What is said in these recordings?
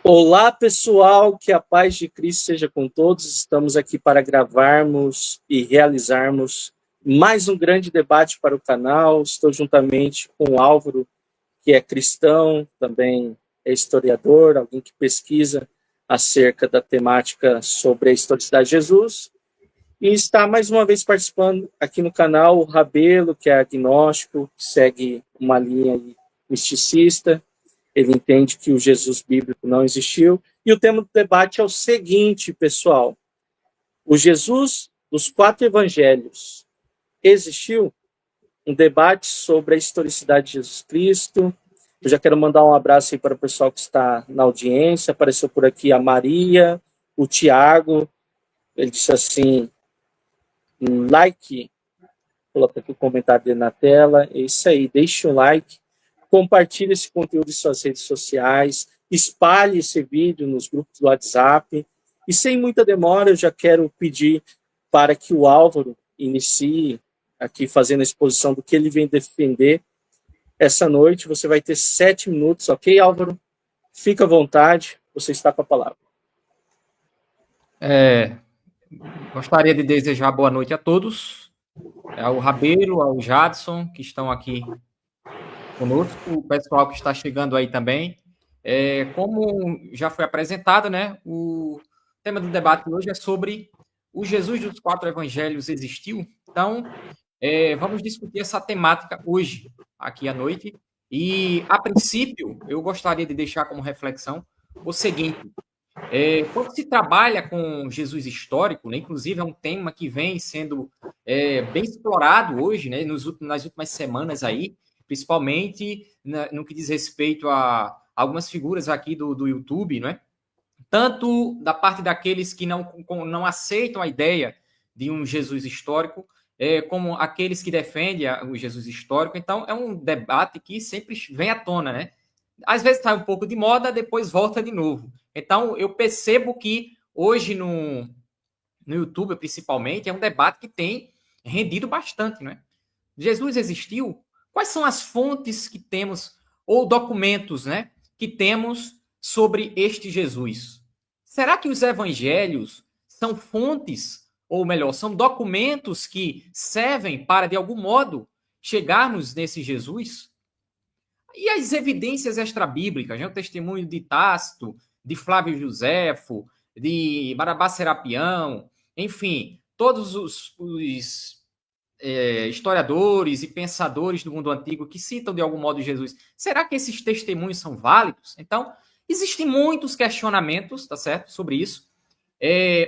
Olá, pessoal, que a paz de Cristo seja com todos. Estamos aqui para gravarmos e realizarmos mais um grande debate para o canal. Estou juntamente com o Álvaro, que é cristão, também é historiador, alguém que pesquisa acerca da temática sobre a historicidade de Jesus. E está mais uma vez participando aqui no canal o Rabelo, que é agnóstico, que segue uma linha misticista. Ele entende que o Jesus bíblico não existiu. E o tema do debate é o seguinte, pessoal: o Jesus dos quatro evangelhos existiu? Um debate sobre a historicidade de Jesus Cristo. Eu já quero mandar um abraço aí para o pessoal que está na audiência. Apareceu por aqui a Maria, o Tiago. Ele disse assim, like, coloca aqui o comentário dele na tela. É isso aí, deixe um like, compartilhe esse conteúdo em suas redes sociais, espalhe esse vídeo nos grupos do WhatsApp. E sem muita demora, eu já quero pedir para que o Álvaro inicie aqui fazendo a exposição do que ele vem defender essa noite. Você vai ter 7 minutos, ok, Álvaro? Fica à vontade, você está com a palavra. Gostaria de desejar boa noite a todos, ao Rabelo, ao Jadson, que estão aqui conosco, o pessoal que está chegando aí também. Como já foi apresentado, né, o tema do debate hoje é sobre o Jesus dos quatro evangelhos existiu? Então, vamos discutir essa temática hoje, aqui à noite. E, a princípio, eu gostaria de deixar como reflexão o seguinte: quando se trabalha com Jesus histórico, né, inclusive é um tema que vem sendo bem explorado hoje, né, nas últimas semanas aí, principalmente no que diz respeito a algumas figuras aqui do YouTube, né, tanto da parte daqueles que não aceitam a ideia de um Jesus histórico, como aqueles que defendem o Jesus histórico. Então, é um debate que sempre vem à tona, né? Às vezes sai um pouco de moda, depois volta de novo. Então, eu percebo que hoje no YouTube, principalmente, é um debate que tem rendido bastante, né? Jesus existiu? Quais são as fontes que temos, ou documentos, né, que temos sobre este Jesus? Será que os evangelhos são fontes, ou melhor, são documentos que servem para, de algum modo, chegarmos nesse Jesus? E as evidências extrabíblicas, né? O testemunho de Tácito, de Flávio Josefo, de Barabá Serapião, enfim, todos os historiadores e pensadores do mundo antigo que citam de algum modo Jesus. Será que esses testemunhos são válidos? Então, existem muitos questionamentos, tá certo, sobre isso.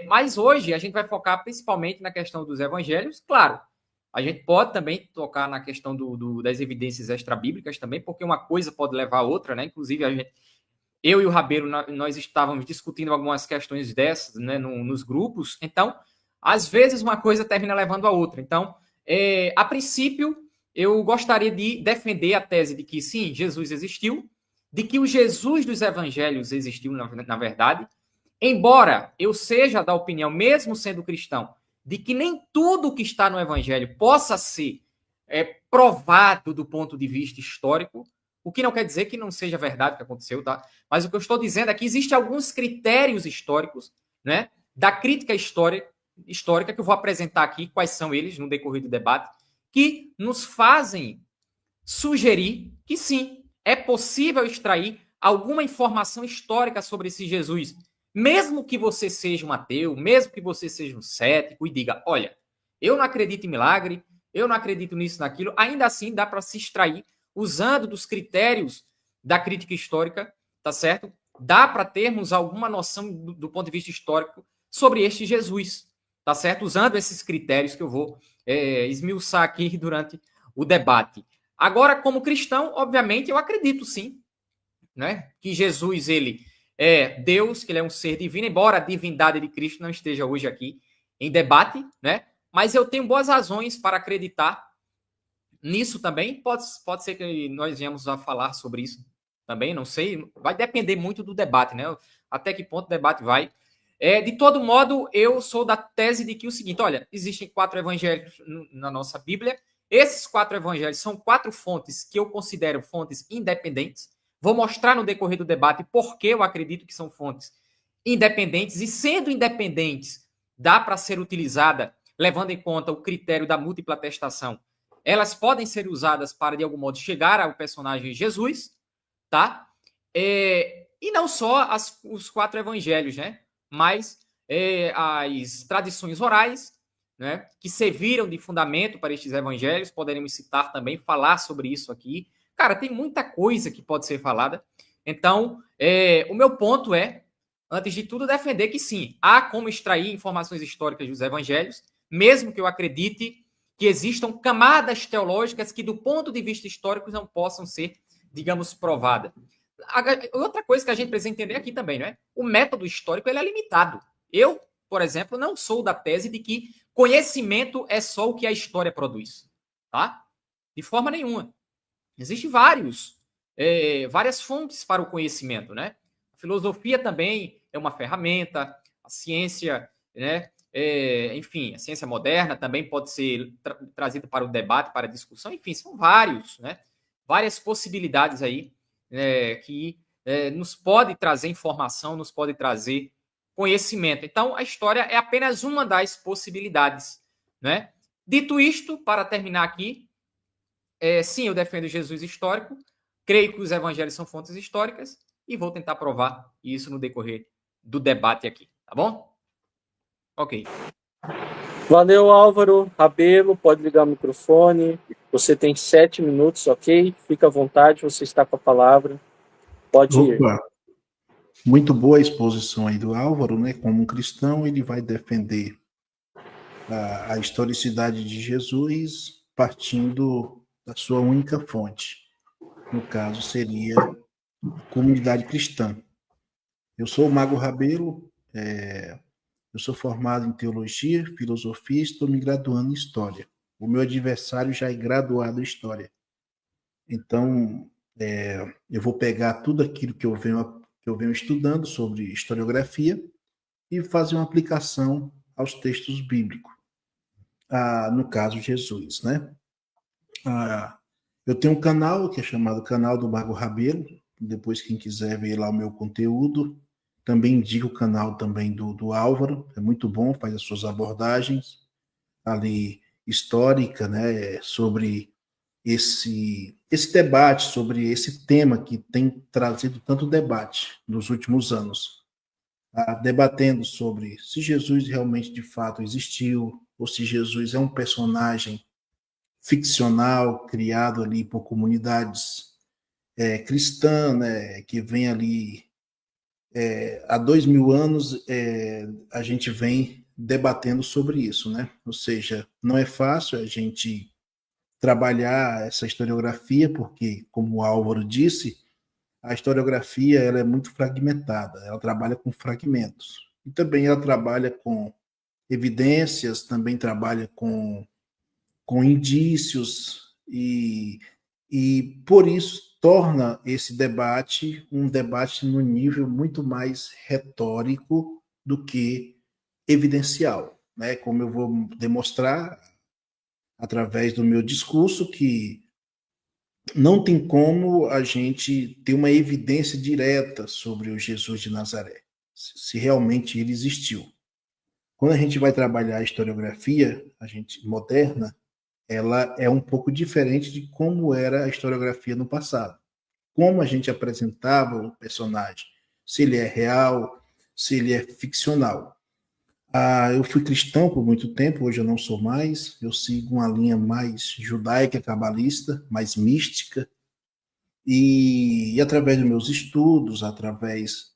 Mas hoje a gente vai focar principalmente na questão dos evangelhos. Claro, a gente pode também tocar na questão das evidências extrabíblicas também, porque uma coisa pode levar a outra, né? Inclusive, eu e o Rabelo, nós estávamos discutindo algumas questões dessas, né, nos grupos. Então, às vezes uma coisa termina levando a outra. Então, a princípio, eu gostaria de defender a tese de que sim, Jesus existiu, de que o Jesus dos evangelhos existiu, na verdade, embora eu seja da opinião, mesmo sendo cristão, de que nem tudo que está no evangelho possa ser provado do ponto de vista histórico, o que não quer dizer que não seja verdade o que aconteceu, tá? Mas o que eu estou dizendo é que existem alguns critérios históricos, né, da crítica histórica, que eu vou apresentar aqui, quais são eles no decorrer do debate, que nos fazem sugerir que sim, é possível extrair alguma informação histórica sobre esse Jesus, mesmo que você seja um ateu, mesmo que você seja um cético e diga, olha, eu não acredito em milagre, eu não acredito nisso, naquilo, ainda assim dá para se extrair usando dos critérios da crítica histórica, tá certo? Dá para termos alguma noção do ponto de vista histórico sobre este Jesus, tá certo? Usando esses critérios que eu vou esmiuçar aqui durante o debate. Agora, como cristão, obviamente, eu acredito sim, né, que Jesus ele é Deus, que ele é um ser divino, embora a divindade de Cristo não esteja hoje aqui em debate, né? Mas eu tenho boas razões para acreditar nisso também. Pode ser que nós venhamos a falar sobre isso também, não sei. Vai depender muito do debate, né? Até que ponto o debate vai. De todo modo, eu sou da tese de que o seguinte, olha, existem 4 evangelhos na nossa Bíblia. Esses 4 evangelhos são 4 fontes que eu considero fontes independentes. Vou mostrar no decorrer do debate por que eu acredito que são fontes independentes, e sendo independentes, dá para ser utilizada, levando em conta o critério da múltipla atestação. Elas podem ser usadas para, de algum modo, chegar ao personagem Jesus, tá? E não só os 4 evangelhos, né? Mas as tradições orais, né? Que serviram de fundamento para estes evangelhos, poderemos citar também, falar sobre isso aqui. Cara, tem muita coisa que pode ser falada. Então, o meu ponto é, antes de tudo, defender que sim, há como extrair informações históricas dos evangelhos, mesmo que eu acredite que existam camadas teológicas que, do ponto de vista histórico, não possam ser, digamos, provadas. Outra coisa que a gente precisa entender aqui também, não é? O método histórico ele é limitado. Eu, por exemplo, não sou da tese de que conhecimento é só o que a história produz, tá? De forma nenhuma. Existem várias fontes para o conhecimento, né? A filosofia também é uma ferramenta, a ciência, né? Enfim, a ciência moderna também pode ser trazida para o debate, para a discussão, enfim, são né? Várias possibilidades aí que nos pode trazer informação, nos pode trazer conhecimento. Então, a história é apenas uma das possibilidades, né? Dito isto, para terminar aqui, sim, eu defendo Jesus histórico, creio que os evangelhos são fontes históricas e vou tentar provar isso no decorrer do debate aqui, tá bom? Ok. Valeu, Álvaro. Rabelo, pode ligar o microfone. Você tem 7 minutos, ok? Fica à vontade, você está com a palavra. Pode ir. Opa, muito boa a exposição aí do Álvaro, né? Como um cristão, ele vai defender a historicidade de Jesus partindo da sua única fonte. No caso, seria a comunidade cristã. Eu sou o Mago Rabelo, eu sou formado em teologia, filosofia e estou me graduando em história. O meu adversário já é graduado em história. Então, eu vou pegar tudo aquilo que eu venho estudando sobre historiografia e fazer uma aplicação aos textos bíblicos. No caso, Jesus, né? Eu tenho um canal que é chamado Canal do Mago Rabelo. Depois, quem quiser ver lá o meu conteúdo, também indico o canal também do Álvaro, é muito bom, faz as suas abordagens ali histórica, né, sobre esse debate, sobre esse tema que tem trazido tanto debate nos últimos anos, debatendo sobre se Jesus realmente de fato existiu, ou se Jesus é um personagem ficcional criado ali por comunidades cristãs, né, que vem ali há 2000 anos, a gente vem debatendo sobre isso, né? Ou seja, não é fácil a gente trabalhar essa historiografia, porque, como o Álvaro disse, a historiografia ela é muito fragmentada, ela trabalha com fragmentos. E também ela trabalha com evidências, também trabalha com indícios, e por isso torna esse debate um debate no nível muito mais retórico do que evidencial, né? Como eu vou demonstrar através do meu discurso que não tem como a gente ter uma evidência direta sobre o Jesus de Nazaré, se realmente ele existiu. Quando a gente vai trabalhar a historiografia, a gente moderna, ela é um pouco diferente de como era a historiografia no passado. Como a gente apresentava o personagem, se ele é real, se ele é ficcional. Eu fui cristão por muito tempo, hoje eu não sou mais, eu sigo uma linha mais judaica, cabalista, mais mística, e através dos meus estudos, através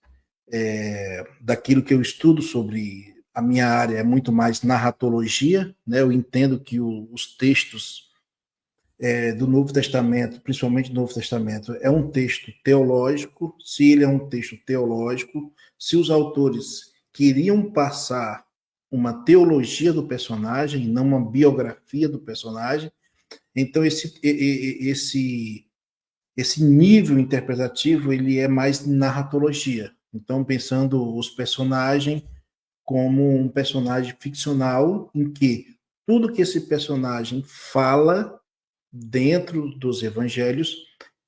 daquilo que eu estudo sobre a minha área é muito mais narratologia, né? Eu entendo que os textos do Novo Testamento, principalmente do Novo Testamento, é um texto teológico. Se ele é um texto teológico, se os autores queriam passar uma teologia do personagem, não uma biografia do personagem, então esse nível interpretativo ele é mais narratologia. Então, pensando os personagens como um personagem ficcional em que tudo que esse personagem fala dentro dos evangelhos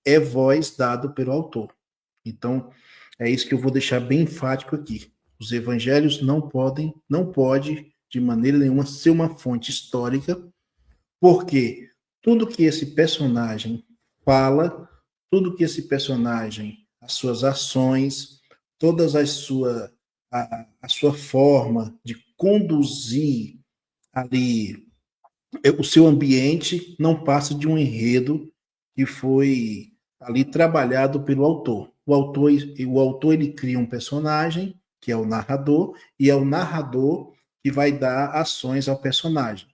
é voz dado pelo autor. Então, é isso que eu vou deixar bem enfático aqui. Os evangelhos não pode de maneira nenhuma ser uma fonte histórica, porque tudo que esse personagem fala, tudo que esse personagem, as suas ações, todas a sua forma de conduzir ali o seu ambiente não passa de um enredo que foi ali trabalhado pelo autor. O autor ele cria um personagem, que é o narrador, e é o narrador que vai dar ações ao personagem.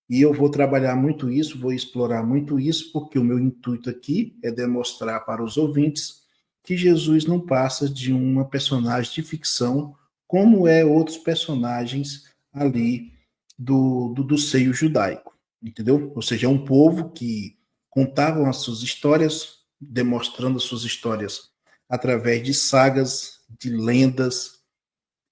E eu vou trabalhar muito isso, vou explorar muito isso, porque o meu intuito aqui é demonstrar para os ouvintes que Jesus não passa de uma personagem de ficção, como é outros personagens ali do seio judaico, entendeu? Ou seja, é um povo que contavam as suas histórias, demonstrando as suas histórias através de sagas, de lendas,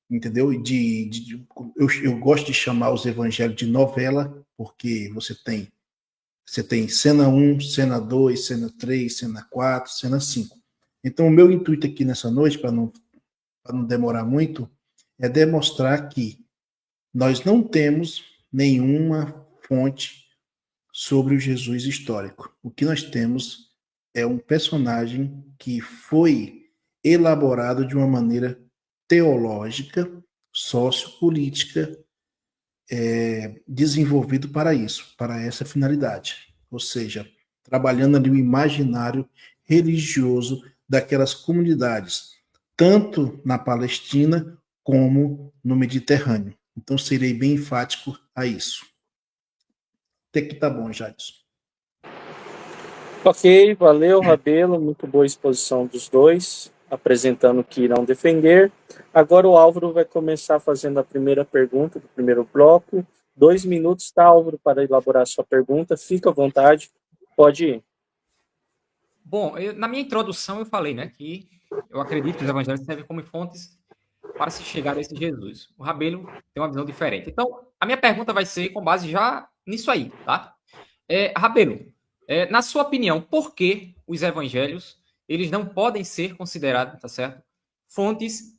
entendeu? Eu gosto de chamar os evangelhos de novela, porque você tem cena 1, cena 2, cena 3, cena 4, cena 5. Então, o meu intuito aqui nessa noite, para não demorar muito, é demonstrar que nós não temos nenhuma fonte sobre o Jesus histórico. O que nós temos é um personagem que foi elaborado de uma maneira teológica, sociopolítica, desenvolvido para isso, para essa finalidade. Ou seja, trabalhando ali o imaginário religioso daquelas comunidades, tanto na Palestina como no Mediterrâneo. Então, serei bem enfático a isso. Até que tá bom, Jadson. Ok, valeu, Rabelo. Muito boa exposição dos dois, apresentando que irão defender. Agora o Álvaro vai começar fazendo a primeira pergunta do primeiro bloco. 2 minutos, tá, Álvaro, para elaborar sua pergunta. Fica à vontade, pode ir. Bom, na minha introdução eu falei, né, que eu acredito que os evangelhos servem como fontes para se chegar a esse Jesus. O Rabelo tem uma visão diferente. Então, a minha pergunta vai ser com base já nisso aí, tá? Rabelo, na sua opinião, por que os evangelhos eles não podem ser considerados, tá certo? Fontes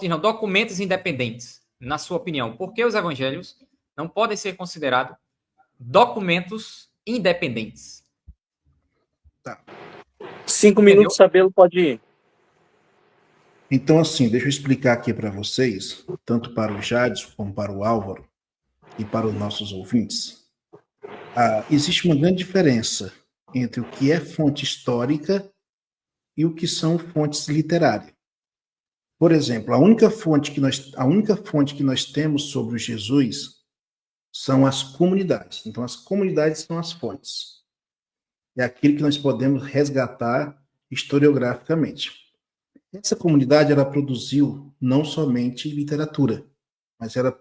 não, documentos independentes. Na sua opinião, por que os evangelhos não podem ser considerados documentos independentes? Tá. 5 minutos, Rabelo, pode ir. Então, assim, deixa eu explicar aqui para vocês, tanto para o Jadson como para o Álvaro e para os nossos ouvintes. Existe uma grande diferença entre o que é fonte histórica e o que são fontes literárias. Por exemplo, a única fonte que nós temos sobre o Jesus são as comunidades. Então, as comunidades são as fontes. É aquilo que nós podemos resgatar historiograficamente. Essa comunidade ela produziu não somente literatura, mas ela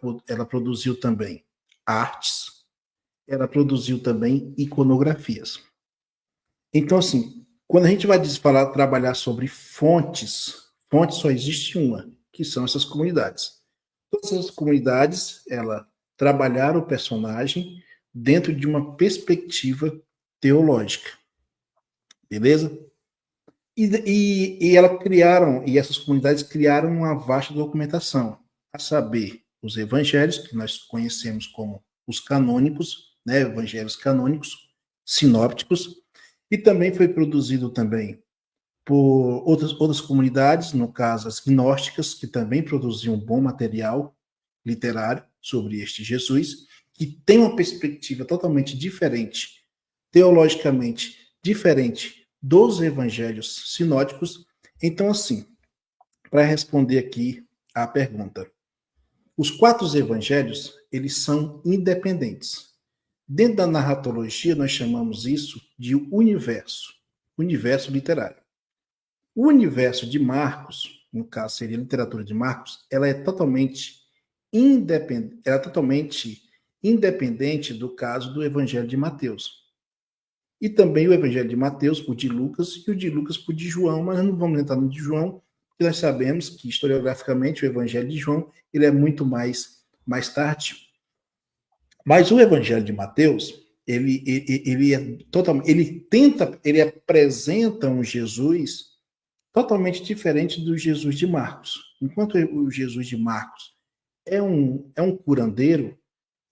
produziu também artes, ela produziu também iconografias. Então, assim, quando a gente vai trabalhar sobre fonte só existe uma, que são essas comunidades. Todas essas comunidades, ela trabalharam o personagem dentro de uma perspectiva teológica. Beleza? E essas comunidades criaram uma vasta documentação, a saber, os evangelhos, que nós conhecemos como os canônicos, né, evangelhos canônicos, sinópticos, e também foi produzido também por outras comunidades, no caso as gnósticas, que também produziam um bom material literário sobre este Jesus, que tem uma perspectiva totalmente diferente, teologicamente diferente dos evangelhos sinóticos. Então, assim, para responder aqui à pergunta, os 4 evangelhos, eles são independentes. Dentro da narratologia, nós chamamos isso de universo literário. O universo de Marcos, no caso seria a literatura de Marcos, ela é totalmente independente do caso do evangelho de Mateus. E também o Evangelho de Mateus, por de Lucas, e o de Lucas por de João, mas não vamos entrar no de João, porque nós sabemos que, historiograficamente, o Evangelho de João ele é muito mais tarde. Mas o Evangelho de Mateus, ele é totalmente, ele apresenta um Jesus totalmente diferente do Jesus de Marcos. Enquanto o Jesus de Marcos é um curandeiro,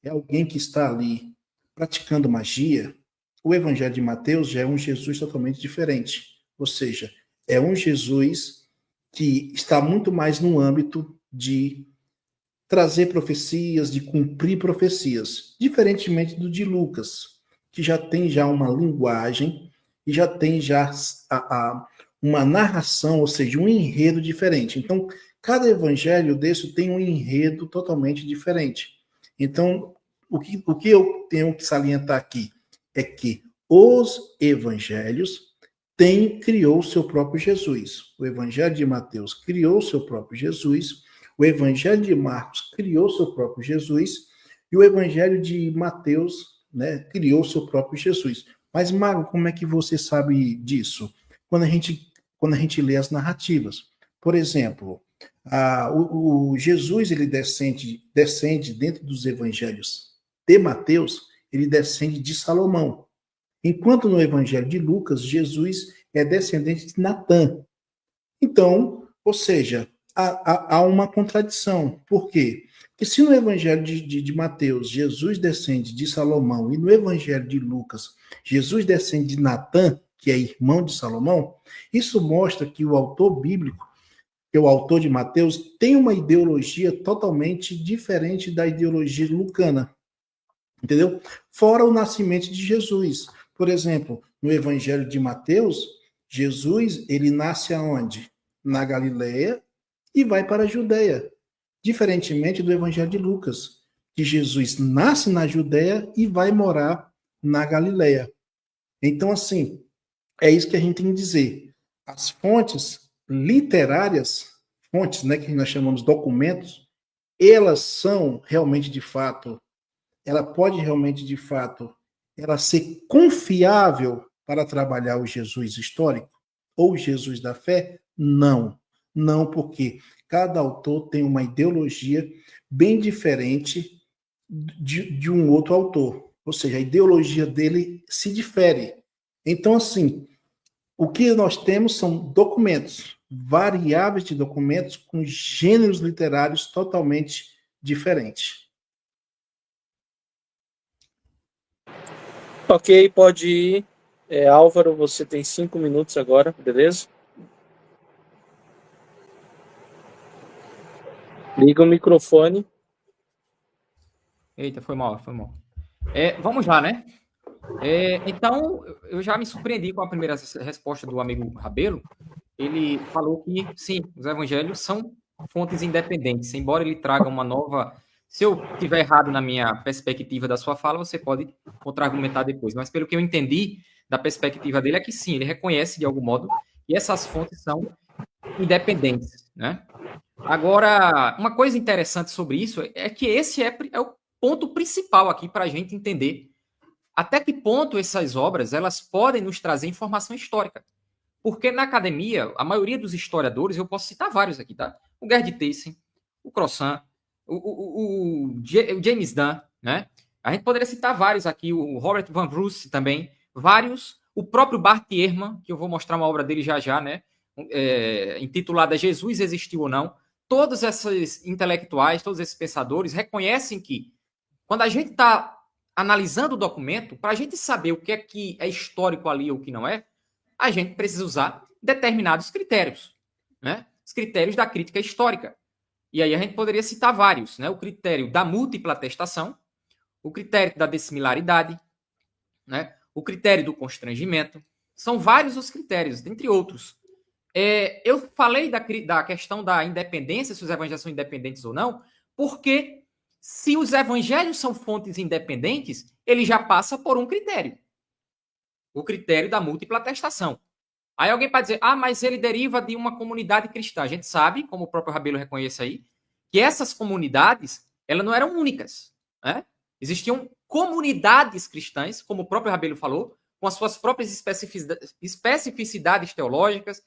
é alguém que está ali praticando magia, o Evangelho de Mateus já é um Jesus totalmente diferente. Ou seja, é um Jesus que está muito mais no âmbito de trazer profecias, de cumprir profecias, diferentemente do de Lucas, que já tem já uma linguagem e já tem já uma narração, ou seja, um enredo diferente. Então, cada evangelho desse tem um enredo totalmente diferente. Então, o que eu tenho que salientar aqui é que os evangelhos criou o seu próprio Jesus. O evangelho de Mateus criou o seu próprio Jesus, o evangelho de Marcos criou o seu próprio Jesus, e o evangelho de Mateus, né, criou o seu próprio Jesus. Mas, Mago, como é que você sabe disso? Quando a gente lê as narrativas. Por exemplo, o Jesus, ele descende dentro dos evangelhos de Mateus, ele descende de Salomão. Enquanto no evangelho de Lucas, Jesus é descendente de Natã. Então, ou seja, há uma contradição. Por quê? Porque se no evangelho de Mateus, Jesus descende de Salomão, e no evangelho de Lucas, Jesus descende de Natã, que é irmão de Salomão, isso mostra que o autor bíblico, que é o autor de Mateus, tem uma ideologia totalmente diferente da ideologia lucana. Entendeu? Fora o nascimento de Jesus. Por exemplo, no Evangelho de Mateus, Jesus, ele nasce aonde? Na Galileia e vai para a Judeia. Diferentemente do Evangelho de Lucas, que Jesus nasce na Judeia e vai morar na Galileia. Então, assim, é isso que a gente tem que dizer. As fontes literárias, fontes, né, que nós chamamos documentos, elas são realmente, de fato, ela pode realmente, de fato, ela ser confiável para trabalhar o Jesus histórico ou o Jesus da fé? Não. Não, porque cada autor tem uma ideologia bem diferente de um outro autor. Ou seja, a ideologia dele se difere. Então, assim, o que nós temos são documentos, variáveis de documentos com gêneros literários totalmente diferentes. Ok, pode ir. Álvaro, você tem 5 minutos agora, beleza? Liga o microfone. Eita, foi mal, foi mal. Vamos lá, né? Então, eu já me surpreendi com a primeira resposta do amigo Rabelo. Ele falou que, sim, os evangelhos são fontes independentes, embora ele traga uma nova... Se eu tiver errado na minha perspectiva da sua fala, você pode contra-argumentar depois. Mas pelo que eu entendi da perspectiva dele, é que sim, ele reconhece de algum modo que essas fontes são independentes, né? Agora, uma coisa interessante sobre isso é que esse é o ponto principal aqui para a gente entender até que ponto essas obras elas podem nos trazer informação histórica. Porque na academia, a maioria dos historiadores, eu posso citar vários aqui, tá? O Gerd Theissen, o Crossan, o James Dunn, né? A gente poderia citar vários aqui, o Robert Van Vroose também, vários, o próprio Bart Ehrman, que eu vou mostrar uma obra dele já já, né? Intitulada Jesus Existiu ou Não. Todos esses intelectuais, todos esses pensadores reconhecem que quando a gente está analisando o documento, para a gente saber o que é histórico ali ou o que não é, a gente precisa usar determinados critérios, né? Os critérios da crítica histórica. E aí a gente poderia citar vários, né? O critério da múltipla atestação, o critério da dissimilaridade, né? O critério do constrangimento. São vários os critérios, dentre outros. Eu falei da questão da independência, se os evangelhos são independentes ou não, porque se os evangelhos são fontes independentes, ele já passa por um critério. O critério da múltipla atestação. Aí alguém pode dizer, mas ele deriva de uma comunidade cristã. A gente sabe, como o próprio Rabelo reconhece aí, que essas comunidades, elas não eram únicas, né? Existiam comunidades cristãs, como o próprio Rabelo falou, com as suas próprias especificidades teológicas,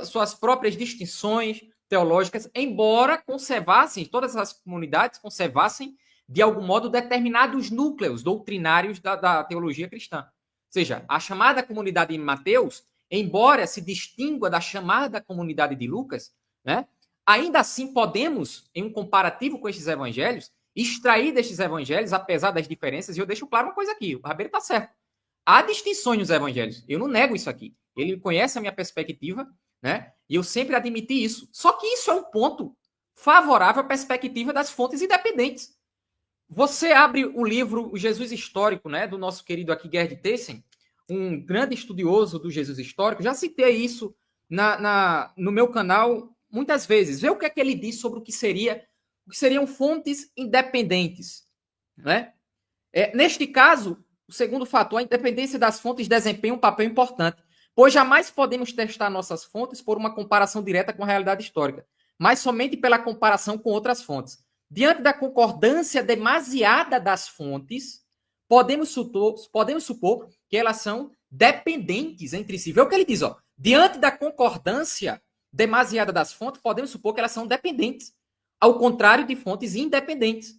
suas próprias distinções teológicas, embora conservassem, todas as comunidades conservassem de algum modo, determinados núcleos doutrinários da teologia cristã. Ou seja, a chamada comunidade de Mateus, embora se distingua da chamada comunidade de Lucas, né, ainda assim podemos, em um comparativo com estes evangelhos, extrair destes evangelhos, apesar das diferenças, e eu deixo claro uma coisa aqui, o Rabelo está certo. Há distinções nos evangelhos, eu não nego isso aqui. Ele conhece a minha perspectiva, né? E eu sempre admiti isso. Só que isso é um ponto favorável à perspectiva das fontes independentes. Você abre o livro O Jesus Histórico, né, do nosso querido aqui Gerd Thesen, um grande estudioso do Jesus Histórico. Já citei isso no meu canal muitas vezes. Vê o que é que ele diz sobre o que seriam fontes independentes, né? Neste caso, o segundo fator, a independência das fontes desempenha um papel importante, pois jamais podemos testar nossas fontes por uma comparação direta com a realidade histórica, mas somente pela comparação com outras fontes. Diante da concordância demasiada das fontes, podemos supor que elas são dependentes entre si. Vê o que ele diz, ó. Diante da concordância demasiada das fontes, podemos supor que elas são dependentes, ao contrário de fontes independentes.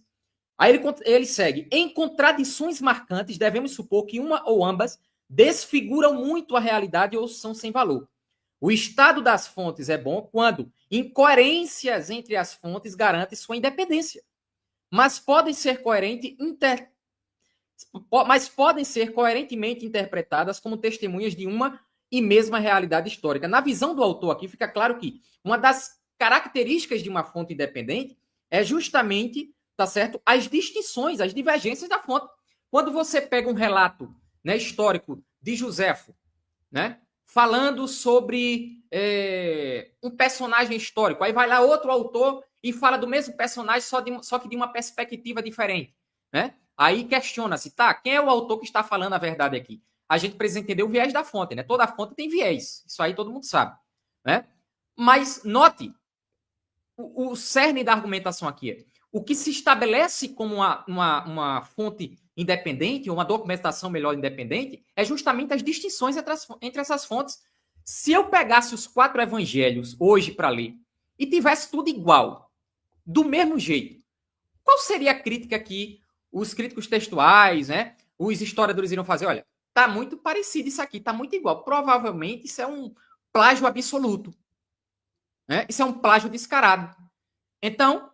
Aí ele segue. Em contradições marcantes, devemos supor que uma ou ambas desfiguram muito a realidade ou são sem valor. O estado das fontes é bom quando incoerências entre as fontes garantem sua independência, mas podem ser coerentemente interpretadas como testemunhas de uma e mesma realidade histórica. Na visão do autor aqui, fica claro que uma das características de uma fonte independente é justamente, tá certo, as distinções, as divergências da fonte. Quando você pega um relato, né, histórico de Joséfo, né, falando sobre um personagem histórico, aí vai lá outro autor e fala do mesmo personagem, só que de uma perspectiva diferente, né? Aí questiona-se, tá, quem é o autor que está falando a verdade aqui? A gente precisa entender o viés da fonte, né? Toda fonte tem viés, isso aí todo mundo sabe, né? Mas note, o cerne da argumentação aqui é o que se estabelece como uma fonte independente, ou uma documentação melhor independente, é justamente as distinções entre essas fontes. Se eu pegasse os 4 evangelhos hoje para ler e tivesse tudo igual, do mesmo jeito, qual seria a crítica que os críticos textuais, né, os historiadores iriam fazer? Olha, tá muito parecido isso aqui, tá muito igual. Provavelmente isso é um plágio absoluto, né? Isso é um plágio descarado. Então,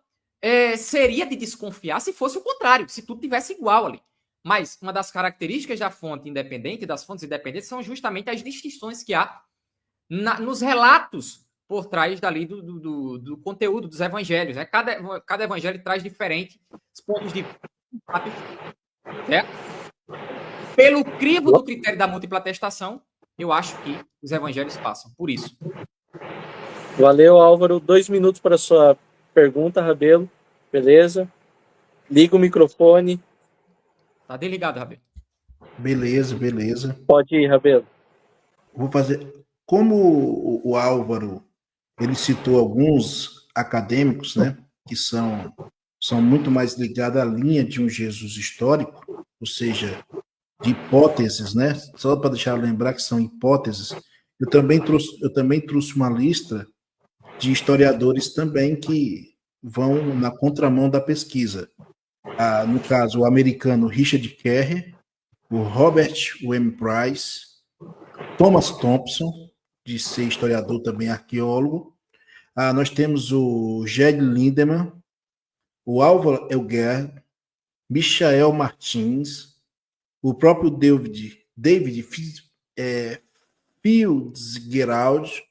seria de desconfiar se fosse o contrário, se tudo tivesse igual ali. Mas uma das características da fonte independente, das fontes independentes, são justamente as distinções que há nos relatos por trás dali do conteúdo dos evangelhos. Né? Cada evangelho traz diferentes pontos de vista. Certo? Pelo crivo do critério da múltipla atestação, eu acho que os evangelhos passam por isso. Valeu, Álvaro. 2 minutos para a sua pergunta, Rabelo. Beleza? Liga o microfone. Tá desligado, Rabelo. Beleza. Pode ir, Rabelo. Vou fazer... Como o Álvaro, ele citou alguns acadêmicos, né, que são muito mais ligados à linha de um Jesus histórico, ou seja, de hipóteses, né? Só para deixar eu lembrar que são hipóteses. Eu também trouxe uma lista de historiadores também que vão na contramão da pesquisa. No caso, o americano Richard Kerr, o Robert W. Price, Thomas Thompson, de ser historiador também arqueólogo. Nós temos o Jed Lindemann, o Álvaro Elguer, Michael Martins, o próprio David Fitzgerald,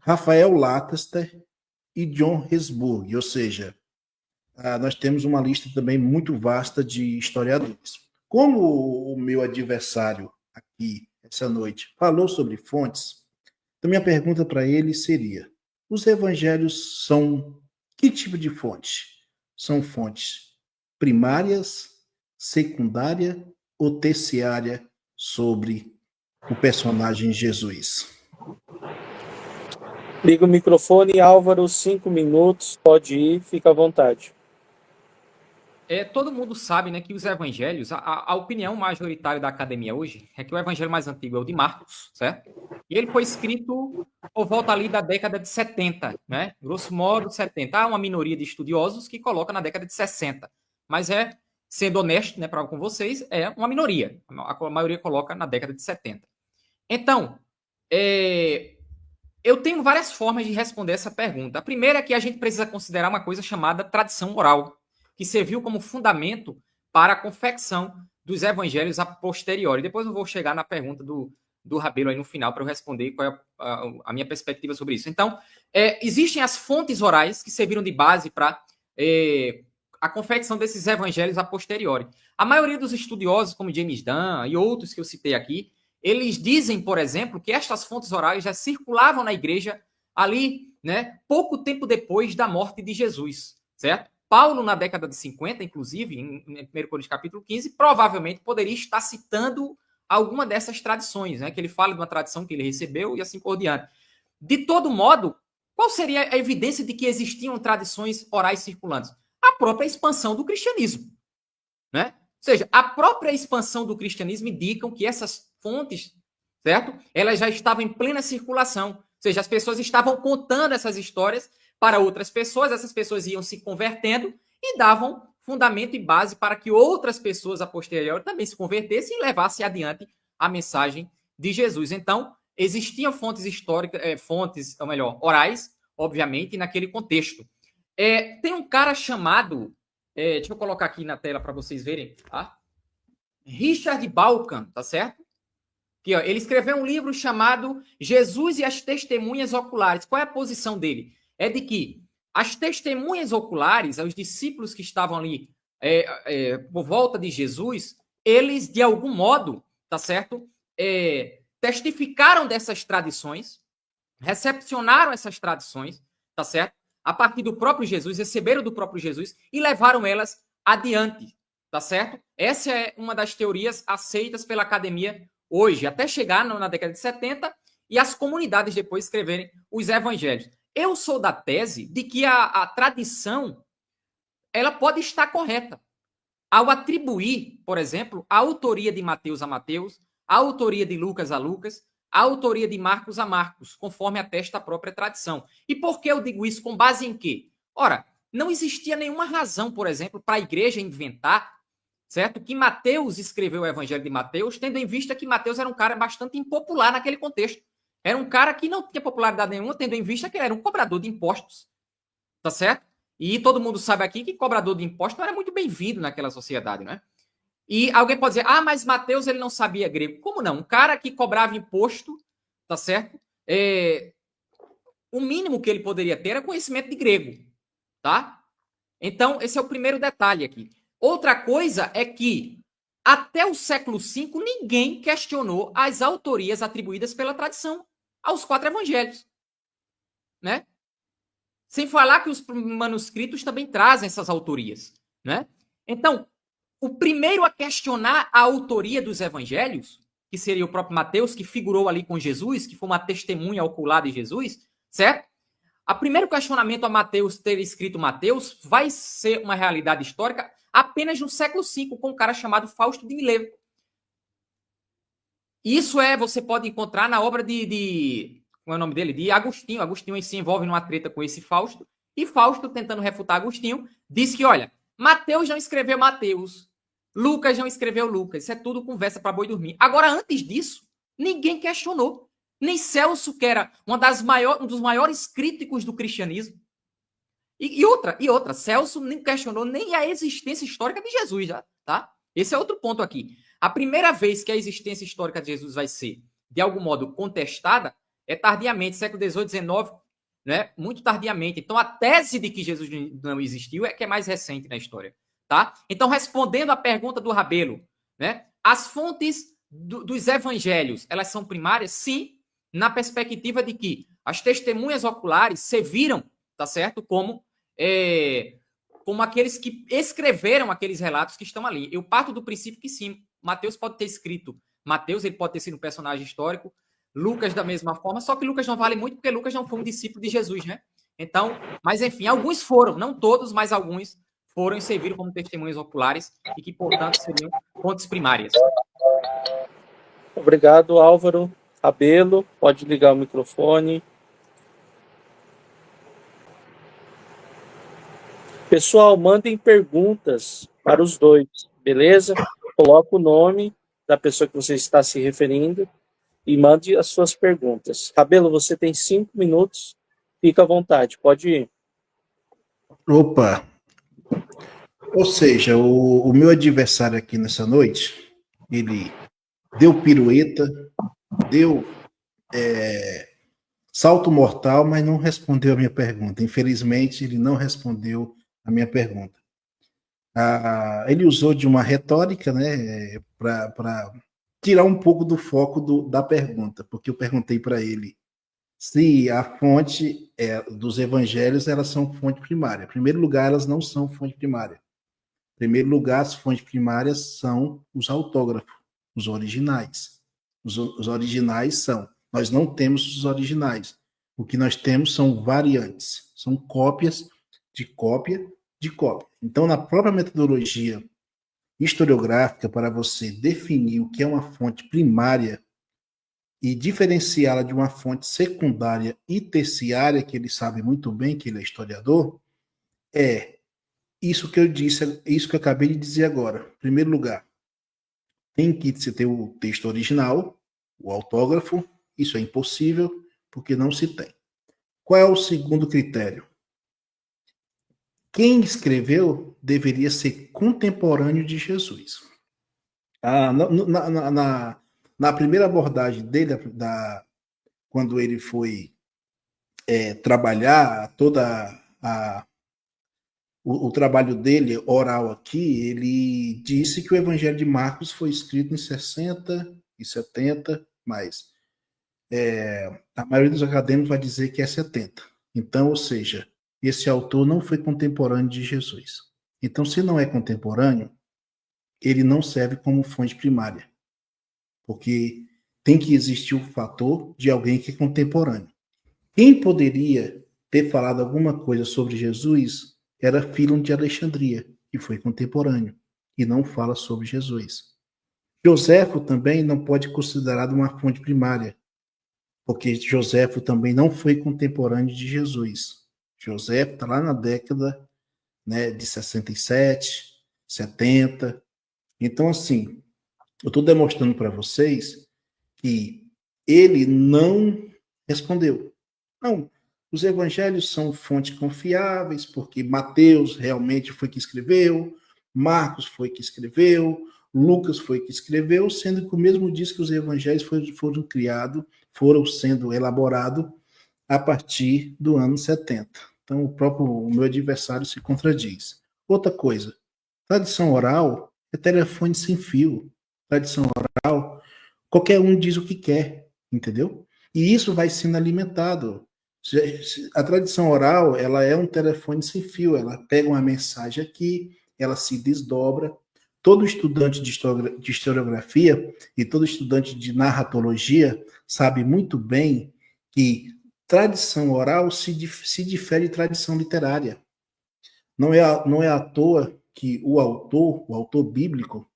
Rafael Lancaster e John Hesburgh, ou seja, nós temos uma lista também muito vasta de historiadores. Como o meu adversário aqui, essa noite, falou sobre fontes, então minha pergunta para ele seria, os evangelhos são que tipo de fonte? São fontes primárias, secundária ou terciária sobre o personagem Jesus? Liga o microfone, Álvaro, 5 minutos, pode ir, fica à vontade. Todo mundo sabe, né, que os evangelhos, a opinião majoritária da academia hoje é que o evangelho mais antigo é o de Marcos, certo? E ele foi escrito por volta ali da década de 70, né? Grosso modo, 70. Há uma minoria de estudiosos que coloca na década de 60. mas sendo honesto, né, com vocês, é uma minoria. A maioria coloca na década de 70. Então, eu tenho várias formas de responder essa pergunta. A primeira é que a gente precisa considerar uma coisa chamada tradição oral, que serviu como fundamento para a confecção dos evangelhos a posteriori. Depois eu vou chegar na pergunta do Rabelo aí no final para eu responder qual é a minha perspectiva sobre isso. Então, existem as fontes orais que serviram de base para a confecção desses evangelhos a posteriori. A maioria dos estudiosos, como James Dunn e outros que eu citei aqui, eles dizem, por exemplo, que estas fontes orais já circulavam na igreja ali, né, pouco tempo depois da morte de Jesus, certo? Paulo, na década de 50, inclusive, em 1 Coríntios capítulo 15, provavelmente poderia estar citando alguma dessas tradições, né, que ele fala de uma tradição que ele recebeu e assim por diante. De todo modo, qual seria a evidência de que existiam tradições orais circulantes? A própria expansão do cristianismo, né? Ou seja, a própria expansão do cristianismo indicam que essas fontes, certo? Elas já estavam em plena circulação. Ou seja, as pessoas estavam contando essas histórias para outras pessoas, essas pessoas iam se convertendo e davam fundamento e base para que outras pessoas a posteriori também se convertessem e levassem adiante a mensagem de Jesus. Então, existiam fontes históricas, ou melhor, orais, obviamente, naquele contexto. Tem um cara chamado, deixa eu colocar aqui na tela para vocês verem, tá? Richard Balkan, tá certo? Aqui, ó, ele escreveu um livro chamado Jesus e as Testemunhas Oculares. Qual é a posição dele? É de que as testemunhas oculares, os discípulos que estavam ali por volta de Jesus, eles, de algum modo, tá certo? Testificaram dessas tradições, recepcionaram essas tradições, tá certo? A partir do próprio Jesus, receberam do próprio Jesus e levaram elas adiante, tá certo? Essa é uma das teorias aceitas pela academia hoje, até chegar na década de 70 e as comunidades depois escreverem os evangelhos. Eu sou da tese de que a tradição ela pode estar correta. Ao atribuir, por exemplo, a autoria de Mateus a Mateus, a autoria de Lucas a Lucas, a autoria de Marcos a Marcos, conforme atesta a própria tradição. E por que eu digo isso? Com base em quê? Ora, não existia nenhuma razão, por exemplo, para a igreja inventar, certo? Que Mateus escreveu o Evangelho de Mateus, tendo em vista que Mateus era um cara bastante impopular naquele contexto. Era um cara que não tinha popularidade nenhuma, tendo em vista que ele era um cobrador de impostos. Tá certo? E todo mundo sabe aqui que cobrador de impostos não era muito bem-vindo naquela sociedade, né? E alguém pode dizer, mas Mateus ele não sabia grego. Como não? Um cara que cobrava imposto, tá certo? O mínimo que ele poderia ter era conhecimento de grego, tá? Então, esse é o primeiro detalhe aqui. Outra coisa é que, até o século V, ninguém questionou as autorias atribuídas pela tradição aos 4 evangelhos, né? Sem falar que os manuscritos também trazem essas autorias, né? Então, o primeiro a questionar a autoria dos evangelhos, que seria o próprio Mateus, que figurou ali com Jesus, que foi uma testemunha ocular de Jesus, certo? O primeiro questionamento a Mateus ter escrito Mateus vai ser uma realidade histórica apenas no século V, com um cara chamado Fausto de Mileto. Isso você pode encontrar na obra como é o nome dele? De Agostinho. Agostinho se envolve numa treta com esse Fausto, e Fausto, tentando refutar Agostinho, diz que, olha, Mateus não escreveu Mateus, Lucas não escreveu Lucas, isso é tudo conversa para boi dormir. Agora, antes disso, ninguém questionou. Nem Celso, que era um dos maiores críticos do cristianismo. E outra, Celso nem questionou nem a existência histórica de Jesus, já, tá? Esse é outro ponto aqui. A primeira vez que a existência histórica de Jesus vai ser, de algum modo, contestada é tardiamente, século XVIII, XIX, né? Muito tardiamente. Então, a tese de que Jesus não existiu é que é mais recente na história, tá? Então, respondendo à pergunta do Rabelo, né? As fontes dos evangelhos, elas são primárias? Sim, na perspectiva de que as testemunhas oculares serviram, tá certo? Como aqueles que escreveram aqueles relatos que estão ali. Eu parto do princípio que sim, Mateus pode ter escrito. Mateus, ele pode ter sido um personagem histórico, Lucas da mesma forma, só que Lucas não vale muito porque Lucas não foi um discípulo de Jesus, né? Então, mas enfim, alguns foram, não todos, mas alguns foram e serviram como testemunhas oculares e que, portanto, seriam fontes primárias. Obrigado, Álvaro. Rabelo, pode ligar o microfone. Pessoal, mandem perguntas para os dois, beleza? Coloca o nome da pessoa que você está se referindo e mande as suas perguntas. Rabelo, você tem 5 minutos, fica à vontade, pode ir. Opa! Ou seja, o meu adversário aqui nessa noite, ele deu pirueta, deu salto mortal, mas não respondeu a minha pergunta. Infelizmente, ele não respondeu a minha pergunta. Ele usou de uma retórica, né, para tirar um pouco do foco da pergunta, porque eu perguntei para ele se a fonte dos evangelhos elas são fonte primária. Em primeiro lugar, elas não são fonte primária. Em primeiro lugar, as fontes primárias são os autógrafos, os originais. Os originais são. Nós não temos os originais. O que nós temos são variantes, são cópias de cópia de cópia. Então, na própria metodologia historiográfica, para você definir o que é uma fonte primária e diferenciá-la de uma fonte secundária e terciária, que ele sabe muito bem, que ele é historiador, é isso que eu disse, isso que eu acabei de dizer agora. Em primeiro lugar, tem que se ter o texto original, o autógrafo, isso é impossível, porque não se tem. Qual é o segundo critério? Quem escreveu deveria ser contemporâneo de Jesus. Na primeira abordagem dele, quando ele foi trabalhar o trabalho dele oral aqui, ele disse que o Evangelho de Marcos foi escrito em 60 e 70, mas a maioria dos acadêmicos vai dizer que é 70. Então, ou seja, esse autor não foi contemporâneo de Jesus. Então, se não é contemporâneo, ele não serve como fonte primária, porque tem que existir o fator de alguém que é contemporâneo. Quem poderia ter falado alguma coisa sobre Jesus era Fílon de Alexandria, que foi contemporâneo, e não fala sobre Jesus. Joséfo também não pode ser considerado uma fonte primária, porque Joséfo também não foi contemporâneo de Jesus. Joséfo está lá na década, né, de 67, 70. Então, assim, eu estou demonstrando para vocês que ele não respondeu. Não, os evangelhos são fontes confiáveis, porque Mateus realmente foi que escreveu, Marcos foi que escreveu, Lucas foi que escreveu, sendo que o mesmo diz que os evangelhos foram criados, foram sendo elaborados a partir do ano 70. Então, o meu adversário se contradiz. Outra coisa, tradição oral é telefone sem fio. Tradição oral, qualquer um diz o que quer, entendeu? E isso vai sendo alimentado. A tradição oral, ela é um telefone sem fio, ela pega uma mensagem aqui, ela se desdobra. Todo estudante de historiografia e todo estudante de narratologia sabe muito bem que tradição oral se difere de tradição literária. Não é à toa que o autor bíblico,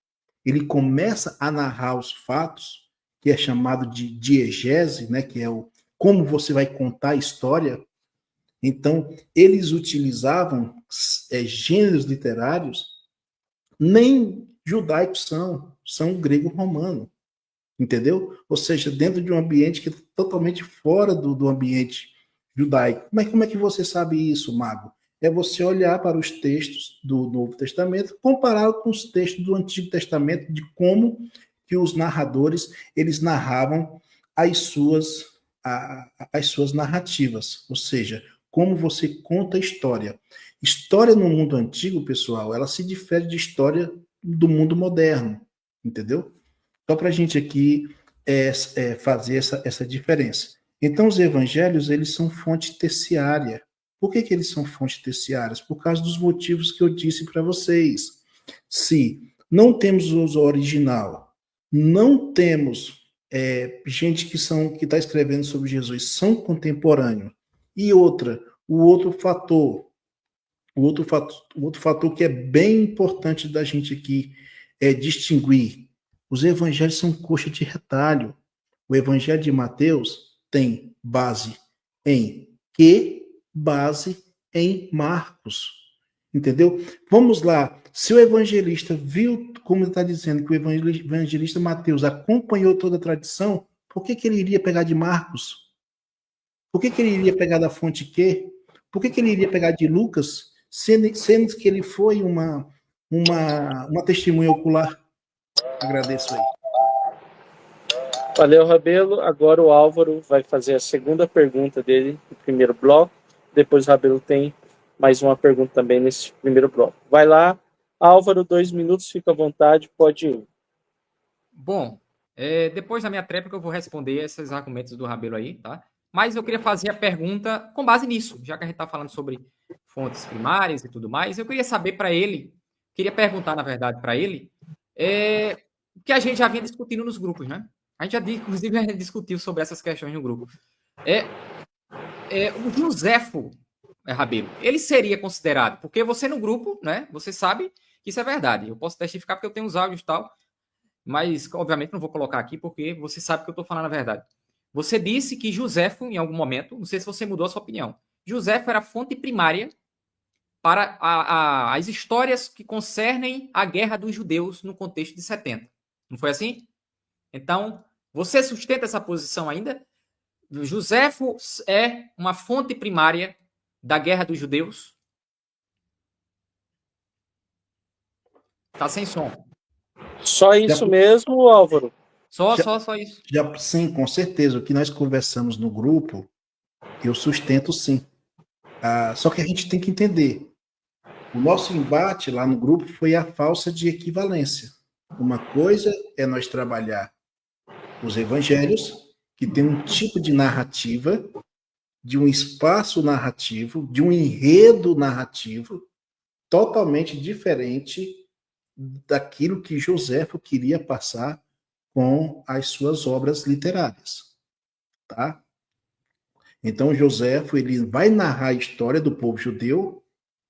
ele começa a narrar os fatos, que é chamado de diegese, né, que é como você vai contar a história. Então, eles utilizavam gêneros literários, nem judaicos são grego-romano, entendeu? Ou seja, dentro de um ambiente que é totalmente fora do ambiente judaico. Mas como é que você sabe isso, Mago? É você olhar para os textos do Novo Testamento, comparar com os textos do Antigo Testamento, de como que os narradores eles narravam as suas narrativas, ou seja, como você conta a história. História no mundo antigo, pessoal, ela se difere de história do mundo moderno, entendeu? Só para a gente aqui fazer essa diferença. Então, os evangelhos, eles são fonte terciária. Por que eles são fontes terciárias? Por causa dos motivos que eu disse para vocês. Se não temos o original, não temos gente que está escrevendo sobre Jesus, são contemporâneos. E o outro fator que é bem importante da gente aqui distinguir. Os evangelhos são coxa de retalho. O evangelho de Mateus tem base em base em Marcos. Entendeu? Vamos lá. Se o evangelista viu, como está dizendo, que o evangelista Mateus acompanhou toda a tradição, por que ele iria pegar de Marcos? Por que ele iria pegar da fonte Q? Por que ele iria pegar de Lucas, sendo que ele foi uma testemunha ocular? Agradeço aí. Valeu, Rabelo. Agora o Álvaro vai fazer a segunda pergunta dele no primeiro bloco. Depois o Rabelo tem mais uma pergunta também nesse primeiro bloco. Vai lá, Álvaro, 2 minutos, fica à vontade, pode ir. Bom, depois da minha tréplica eu vou responder esses argumentos do Rabelo aí, tá? Mas eu queria fazer a pergunta com base nisso, já que a gente está falando sobre fontes primárias e tudo mais. Eu queria saber para ele, queria perguntar, na verdade, para ele, o que a gente já vinha discutindo nos grupos, né? A gente já, inclusive, a gente discutiu sobre essas questões no grupo. O Joséfo Rabelo, ele seria considerado, porque você no grupo, né? Você sabe que isso é verdade. Eu posso testificar porque eu tenho os áudios e tal, mas, obviamente, não vou colocar aqui porque você sabe que eu estou falando a verdade. Você disse que Joséfo, em algum momento, não sei se você mudou a sua opinião, Joséfo era a fonte primária para as histórias que concernem a guerra dos judeus no contexto de 70. Não foi assim? Então, você sustenta essa posição ainda? Joséfo é uma fonte primária da guerra dos judeus? Tá sem som. Só isso mesmo, Álvaro? Só isso. Sim, com certeza. O que nós conversamos no grupo, eu sustento sim. Só que a gente tem que entender. O nosso embate lá no grupo foi a falsa de equivalência. Uma coisa é nós trabalhar os evangelhos, que tem um tipo de narrativa, de um espaço narrativo, de um enredo narrativo totalmente diferente daquilo que Joséfo queria passar com as suas obras literárias, tá? Então, Joséfo, ele vai narrar a história do povo judeu,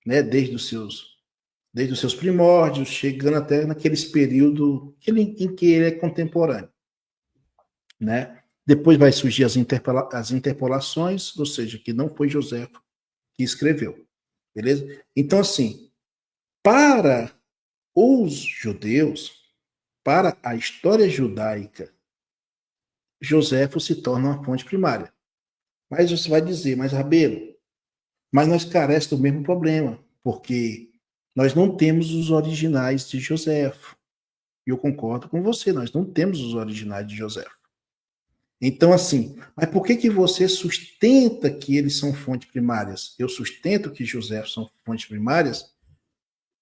né, desde os seus primórdios, chegando até naqueles períodos em que ele é contemporâneo, né? Depois vai surgir as interpolações, ou seja, que não foi Joséfo que escreveu, beleza? Então, assim, para os judeus, para a história judaica, Joséfo se torna uma fonte primária. Mas você vai dizer, mas Rabelo, mas nós carecemos do mesmo problema, porque nós não temos os originais de Joséfo. E eu concordo com você, nós não temos os originais de Joséfo. Então, assim, mas por que você sustenta que eles são fontes primárias? Eu sustento que Joséfo são fontes primárias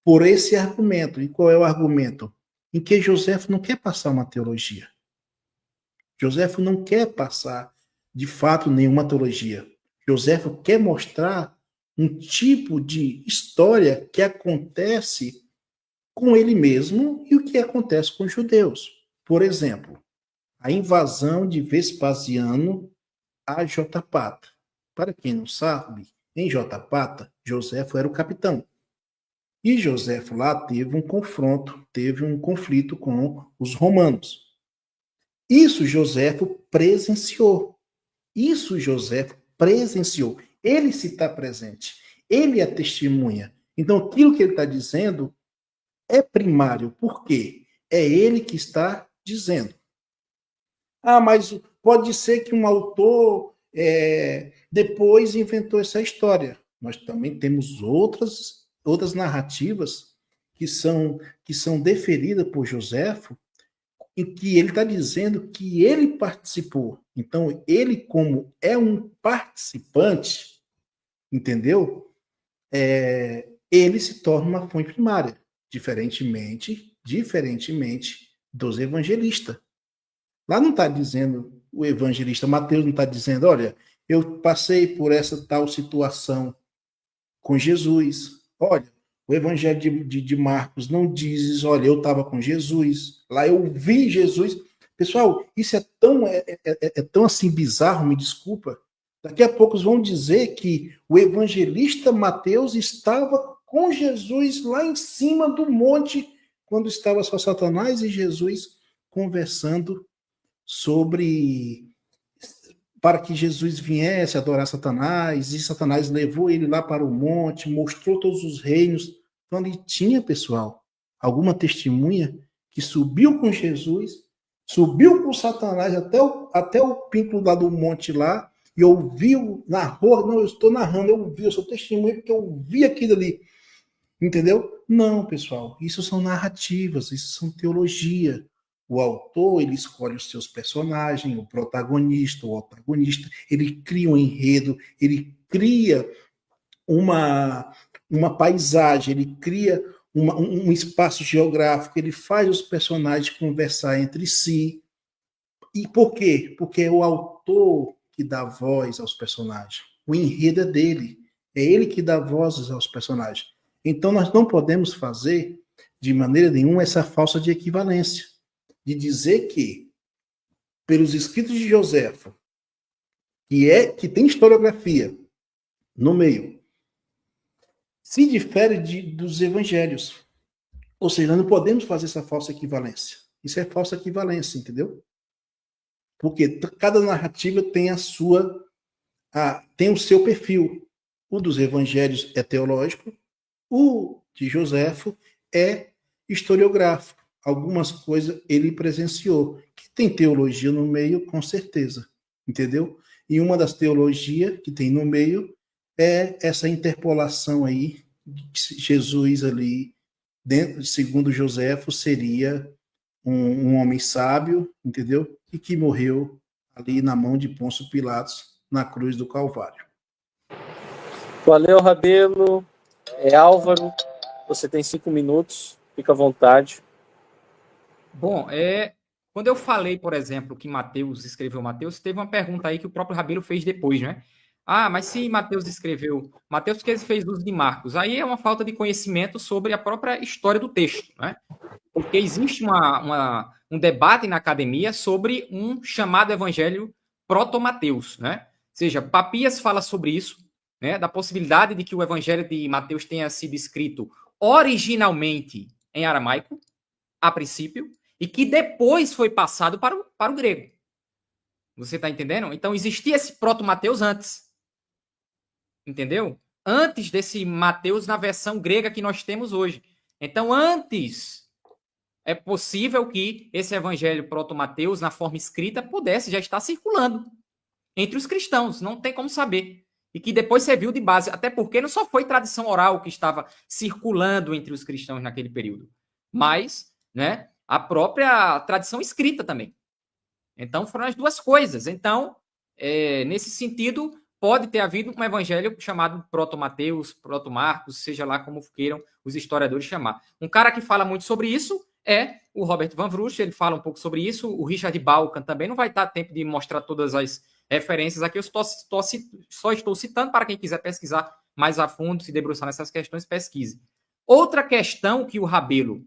por esse argumento. E qual é o argumento? Em que Joséfo não quer passar uma teologia. Joséfo não quer passar, de fato, nenhuma teologia. Joséfo quer mostrar um tipo de história que acontece com ele mesmo e o que acontece com os judeus. Por exemplo, a invasão de Vespasiano a Jotapata. Para quem não sabe, em Jotapata, Joséfo era o capitão. E Joséfo lá teve um conflito com os romanos. Isso Joséfo presenciou. Ele se está presente. Ele é testemunha. Então, aquilo que ele está dizendo é primário. Por quê? É ele que está dizendo. Mas pode ser que um autor depois inventou essa história. Nós também temos outras narrativas que são deferidas por Joséfo, em que ele está dizendo que ele participou. Então, ele, como é um participante, entendeu? Ele se torna uma fonte primária, diferentemente dos evangelistas. Lá não está dizendo, o evangelista Mateus não está dizendo, olha, eu passei por essa tal situação com Jesus. Olha, o evangelho de Marcos não diz, olha, eu estava com Jesus, lá eu vi Jesus. Pessoal, isso é tão assim bizarro, me desculpa. Daqui a pouco vão dizer que o evangelista Mateus estava com Jesus lá em cima do monte, quando estava só Satanás e Jesus conversando para que Jesus viesse adorar Satanás, e Satanás levou ele lá para o monte, mostrou todos os reinos. Então ali tinha, pessoal, alguma testemunha que subiu com Jesus, subiu com Satanás até o pico lá do monte lá, e ouviu, narrou, não, eu estou narrando, eu ouvi, eu sou testemunha porque eu ouvi aquilo ali. Entendeu? Não, pessoal, isso são narrativas, isso são teologia. O autor, ele escolhe os seus personagens, o protagonista, o antagonista, ele cria um enredo, ele cria uma paisagem, ele cria um espaço geográfico, ele faz os personagens conversar entre si. E por quê? Porque é o autor que dá voz aos personagens. O enredo é dele. É ele que dá vozes aos personagens. Então, nós não podemos fazer, de maneira nenhuma, essa falsa de equivalência. De dizer que, pelos escritos de Joséfo, que tem historiografia no meio, se difere dos evangelhos. Ou seja, nós não podemos fazer essa falsa equivalência. Isso é falsa equivalência, entendeu? Porque cada narrativa tem tem o seu perfil. O dos evangelhos é teológico, o de Joséfo é historiográfico. Algumas coisas ele presenciou, que tem teologia no meio, com certeza, entendeu? E uma das teologias que tem no meio é essa interpolação aí, Jesus ali, dentro, segundo Joséfo, seria um homem sábio, entendeu? E que morreu ali na mão de Pôncio Pilatos, na cruz do Calvário. Valeu, Rabelo. Álvaro, você tem 5 minutos, fica à vontade. Bom, quando eu falei, por exemplo, que Mateus escreveu Mateus, teve uma pergunta aí que o próprio Rabelo fez depois, né? Ah, mas se Mateus escreveu Mateus, porque ele fez uso de Marcos? Aí é uma falta de conhecimento sobre a própria história do texto, né? Porque existe um debate na academia sobre um chamado evangelho proto-Mateus, né? Ou seja, Papias fala sobre isso, né? Da possibilidade de que o evangelho de Mateus tenha sido escrito originalmente em aramaico, a princípio, e que depois foi passado para o grego. Você está entendendo? Então, existia esse proto-Mateus antes. Entendeu? Antes desse Mateus na versão grega que nós temos hoje. Então, antes, é possível que esse evangelho proto-Mateus, na forma escrita, pudesse já estar circulando entre os cristãos. Não tem como saber. E que depois serviu de base. Até porque não só foi tradição oral que estava circulando entre os cristãos naquele período, mas, né, a própria tradição escrita também. Então, foram as duas coisas. Então, nesse sentido, pode ter havido um evangelho chamado proto-Mateus, proto-Marcos, seja lá como queiram os historiadores chamar. Um cara que fala muito sobre isso é o Robert Van Vroost, ele fala um pouco sobre isso. O Richard Balkan também. Não vai dar tempo de mostrar todas as referências aqui. Eu só estou citando para quem quiser pesquisar mais a fundo, se debruçar nessas questões, pesquise. Outra questão que o Rabelo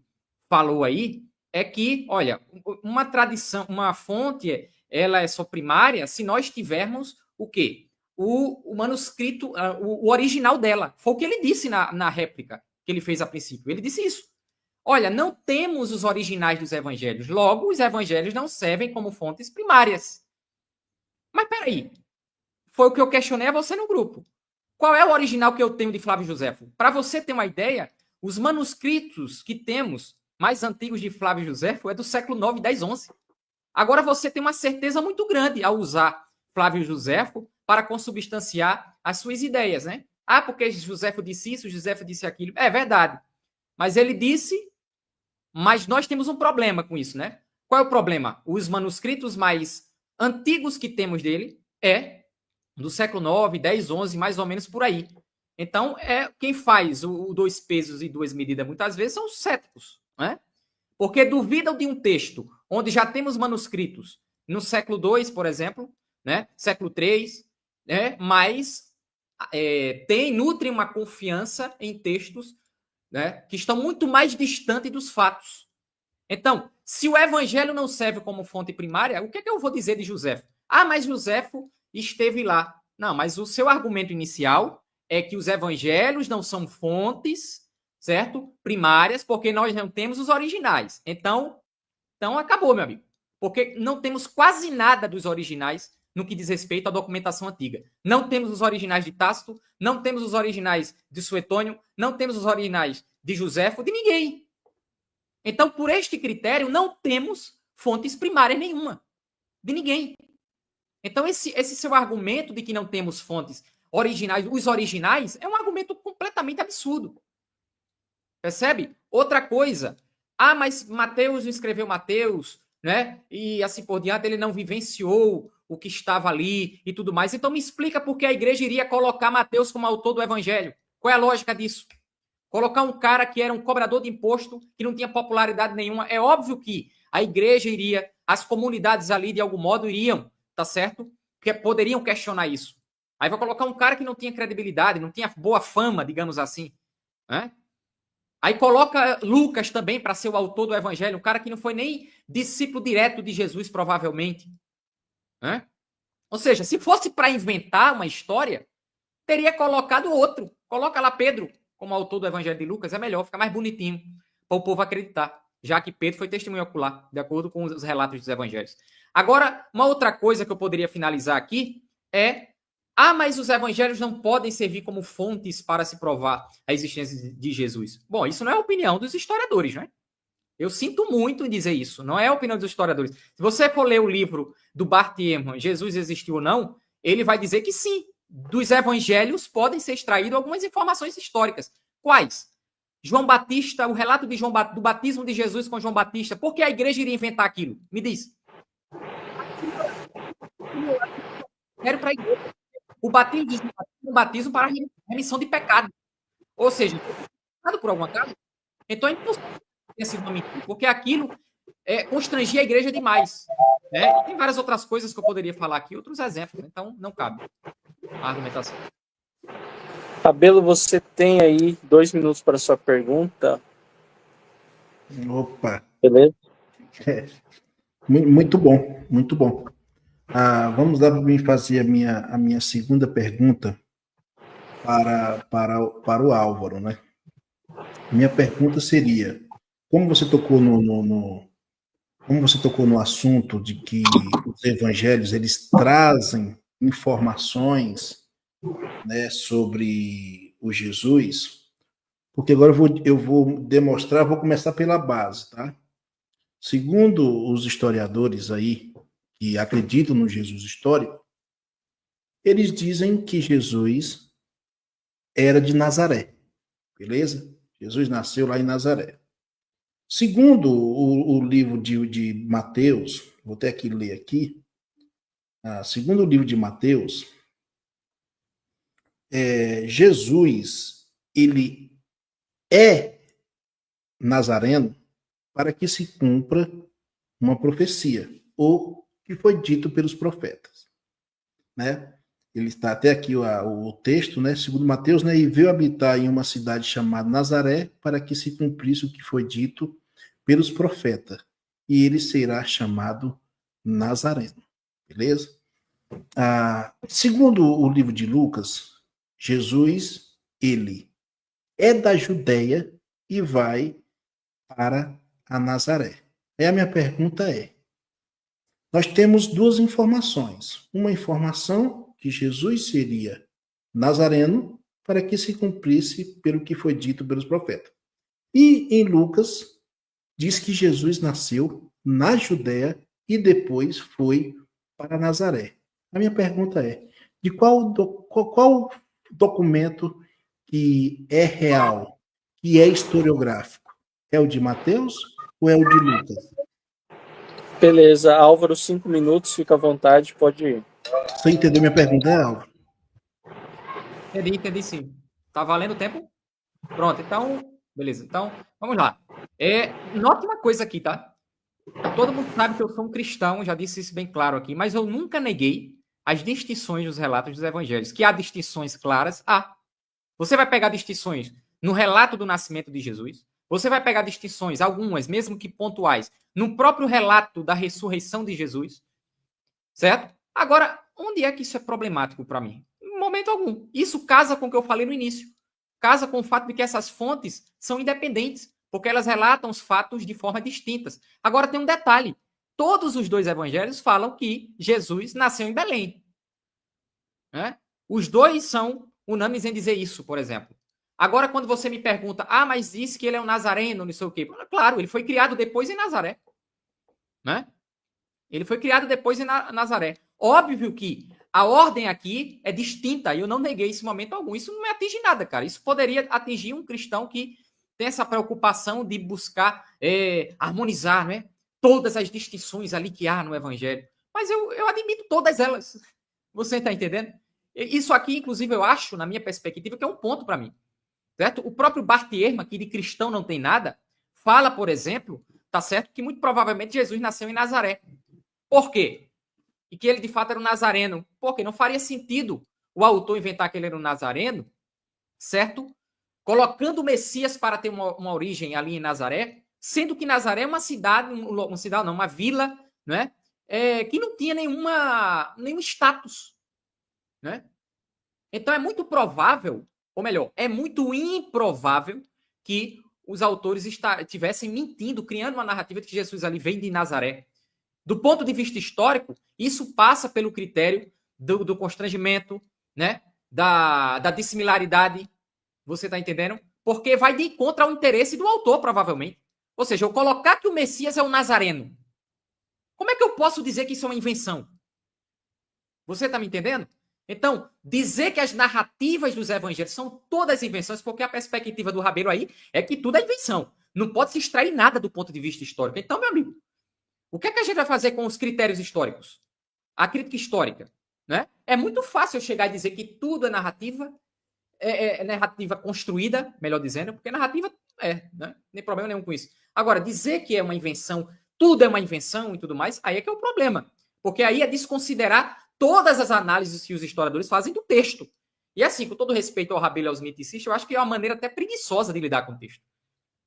falou aí é que, olha, uma tradição, uma fonte, ela é só primária se nós tivermos o quê? O manuscrito, o original dela. Foi o que ele disse na réplica que ele fez a princípio. Ele disse isso. Olha, não temos os originais dos evangelhos. Logo, os evangelhos não servem como fontes primárias. Mas peraí. Foi o que eu questionei a você no grupo. Qual é o original que eu tenho de Flávio Joséfo? Para você ter uma ideia, os manuscritos que temos mais antigos de Flávio Joséfo é do século 9, 10, 11. Agora você tem uma certeza muito grande ao usar Flávio Joséfo para consubstanciar as suas ideias, né? Ah, porque Joséfo disse isso, Joséfo disse aquilo. É verdade. Mas ele disse, mas nós temos um problema com isso, né? Qual é o problema? Os manuscritos mais antigos que temos dele é do século 9, 10, 11, mais ou menos por aí. Então, quem faz o 2 pesos e 2 medidas muitas vezes são os céticos, né? Porque duvidam de um texto onde já temos manuscritos no século 2, por exemplo, né? Século 3, né? Mas nutrem uma confiança em textos, né, que estão muito mais distantes dos fatos. Então, se o evangelho não serve como fonte primária, o que é que eu vou dizer de Joséfo? Ah, mas Joséfo esteve lá. Não, mas o seu argumento inicial é que os evangelhos não são fontes, certo? Primárias, porque nós não temos os originais. Então acabou, meu amigo. Porque não temos quase nada dos originais no que diz respeito à documentação antiga. Não temos os originais de Tácito, não temos os originais de Suetônio, não temos os originais de Joséfo, de ninguém. Então, por este critério, não temos fontes primárias nenhuma, de ninguém. Então, esse seu argumento de que não temos fontes originais, os originais, é um argumento completamente absurdo. Percebe? Outra coisa. Ah, mas Mateus não escreveu Mateus, né? E assim por diante, ele não vivenciou o que estava ali e tudo mais. Então, me explica por que a igreja iria colocar Mateus como autor do evangelho. Qual é a lógica disso? Colocar um cara que era um cobrador de imposto, que não tinha popularidade nenhuma. É óbvio que a igreja iria, as comunidades ali, de algum modo, iriam, tá certo? Porque poderiam questionar isso. Aí vai colocar um cara que não tinha credibilidade, não tinha boa fama, digamos assim. Né? Aí coloca Lucas também para ser o autor do evangelho, um cara que não foi nem discípulo direto de Jesus, provavelmente. Né? Ou seja, se fosse para inventar uma história, teria colocado outro. Coloca lá Pedro como autor do evangelho de Lucas, é melhor, fica mais bonitinho para o povo acreditar, já que Pedro foi testemunho ocular, de acordo com os relatos dos evangelhos. Agora, uma outra coisa que eu poderia finalizar aqui é: mas os evangelhos não podem servir como fontes para se provar a existência de Jesus. Bom, isso não é a opinião dos historiadores, né? Eu sinto muito em dizer isso, não é a opinião dos historiadores. Se você for ler o livro do Bart Ehrman, Jesus existiu ou não, ele vai dizer que sim, dos evangelhos podem ser extraídas algumas informações históricas. Quais? João Batista, o relato de do batismo de Jesus com João Batista. Por que a igreja iria inventar aquilo? Me diz. Quero para a igreja. O batismo de Jesus é um batismo para remissão de pecado. Ou seja, pecado por alguma causa. Então é impossível ter sido uma mentira, porque aquilo constrangia a igreja demais. Né? E tem várias outras coisas que eu poderia falar aqui, outros exemplos. Então não cabe a argumentação. Rabelo, você tem aí 2 minutos para sua pergunta. Opa! Beleza? Muito bom, muito bom. Vamos lá para mim fazer a minha segunda pergunta para o Álvaro, né? Minha pergunta seria: como você tocou no assunto de que os evangelhos eles trazem informações, né, sobre o Jesus, porque agora eu vou demonstrar, vou começar pela base, tá? Segundo os historiadores aí que acreditam no Jesus histórico, eles dizem que Jesus era de Nazaré, beleza? Jesus nasceu lá em Nazaré. Segundo o livro de Mateus, vou até aqui ler aqui, segundo o livro de Mateus, Jesus, ele é nazareno para que se cumpra uma profecia, ou que foi dito pelos profetas, né? Ele está até aqui o texto, né? Segundo Mateus, né? E veio habitar em uma cidade chamada Nazaré para que se cumprisse o que foi dito pelos profetas, e ele será chamado Nazareno, beleza? Segundo o livro de Lucas, Jesus, ele é da Judéia e vai para a Nazaré. Aí a minha pergunta é: nós temos duas informações. Uma informação que Jesus seria nazareno para que se cumprisse pelo que foi dito pelos profetas. E em Lucas, diz que Jesus nasceu na Judéia e depois foi para Nazaré. A minha pergunta é: de qual documento que é real, que é historiográfico? É o de Mateus ou é o de Lucas? Beleza, Álvaro, 5 minutos, fica à vontade, pode ir. Você entendeu minha pergunta, Álvaro? Entendi sim. Tá valendo o tempo? Pronto, então, beleza. Então, vamos lá. Note uma coisa aqui, tá? Todo mundo sabe que eu sou um cristão, já disse isso bem claro aqui, mas eu nunca neguei as distinções dos relatos dos evangelhos. Que há distinções claras, há. Você vai pegar distinções no relato do nascimento de Jesus, você vai pegar distinções, algumas, mesmo que pontuais, no próprio relato da ressurreição de Jesus, certo? Agora, onde é que isso é problemático para mim? Em momento algum. Isso casa com o que eu falei no início. Casa com o fato de que essas fontes são independentes, porque elas relatam os fatos de forma distintas. Agora tem um detalhe. Todos os dois evangelhos falam que Jesus nasceu em Belém. Né? Os dois são unânimes em dizer isso, por exemplo. Agora, quando você me pergunta, mas disse que ele é um nazareno, não sei o quê. Claro, ele foi criado depois em Nazaré. Né? Ele foi criado depois em Nazaré. Óbvio que a ordem aqui é distinta, e eu não neguei esse momento algum. Isso não me atinge nada, cara. Isso poderia atingir um cristão que tem essa preocupação de buscar harmonizar, né? Todas as distinções ali que há no Evangelho. Mas eu admito todas elas. Você está entendendo? Isso aqui, inclusive, eu acho, na minha perspectiva, que é um ponto para mim. Certo? O próprio Bart Ehrman, que de cristão não tem nada, fala, por exemplo, tá certo, que muito provavelmente Jesus nasceu em Nazaré. Por quê? E que ele, de fato, era um nazareno. Porque não faria sentido o autor inventar que ele era um nazareno, certo? Colocando o Messias para ter uma origem ali em Nazaré, sendo que Nazaré é uma cidade, uma vila, né? Que não tinha nenhum status, né? Então é muito provável, ou melhor, é muito improvável que os autores estivessem mentindo, criando uma narrativa de que Jesus ali vem de Nazaré. Do ponto de vista histórico, isso passa pelo critério do constrangimento, né? Da dissimilaridade. Você está entendendo? Porque vai de encontro ao interesse do autor, provavelmente. Ou seja, eu colocar que o Messias é um nazareno. Como é que eu posso dizer que isso é uma invenção? Você está me entendendo? Então, dizer que as narrativas dos evangelhos são todas invenções, porque a perspectiva do Rabelo aí é que tudo é invenção. Não pode se extrair nada do ponto de vista histórico. Então, meu amigo, o que é que a gente vai fazer com os critérios históricos? A crítica histórica, né? É muito fácil eu chegar e dizer que tudo é narrativa, é narrativa construída, melhor dizendo, porque narrativa né? Não tem problema nenhum com isso. Agora, dizer que é uma invenção, tudo é uma invenção e tudo mais, aí é que é o problema. Porque aí é desconsiderar todas as análises que os historiadores fazem do texto. E assim, com todo respeito ao Rabelo e aos miticistas, eu acho que é uma maneira até preguiçosa de lidar com o texto.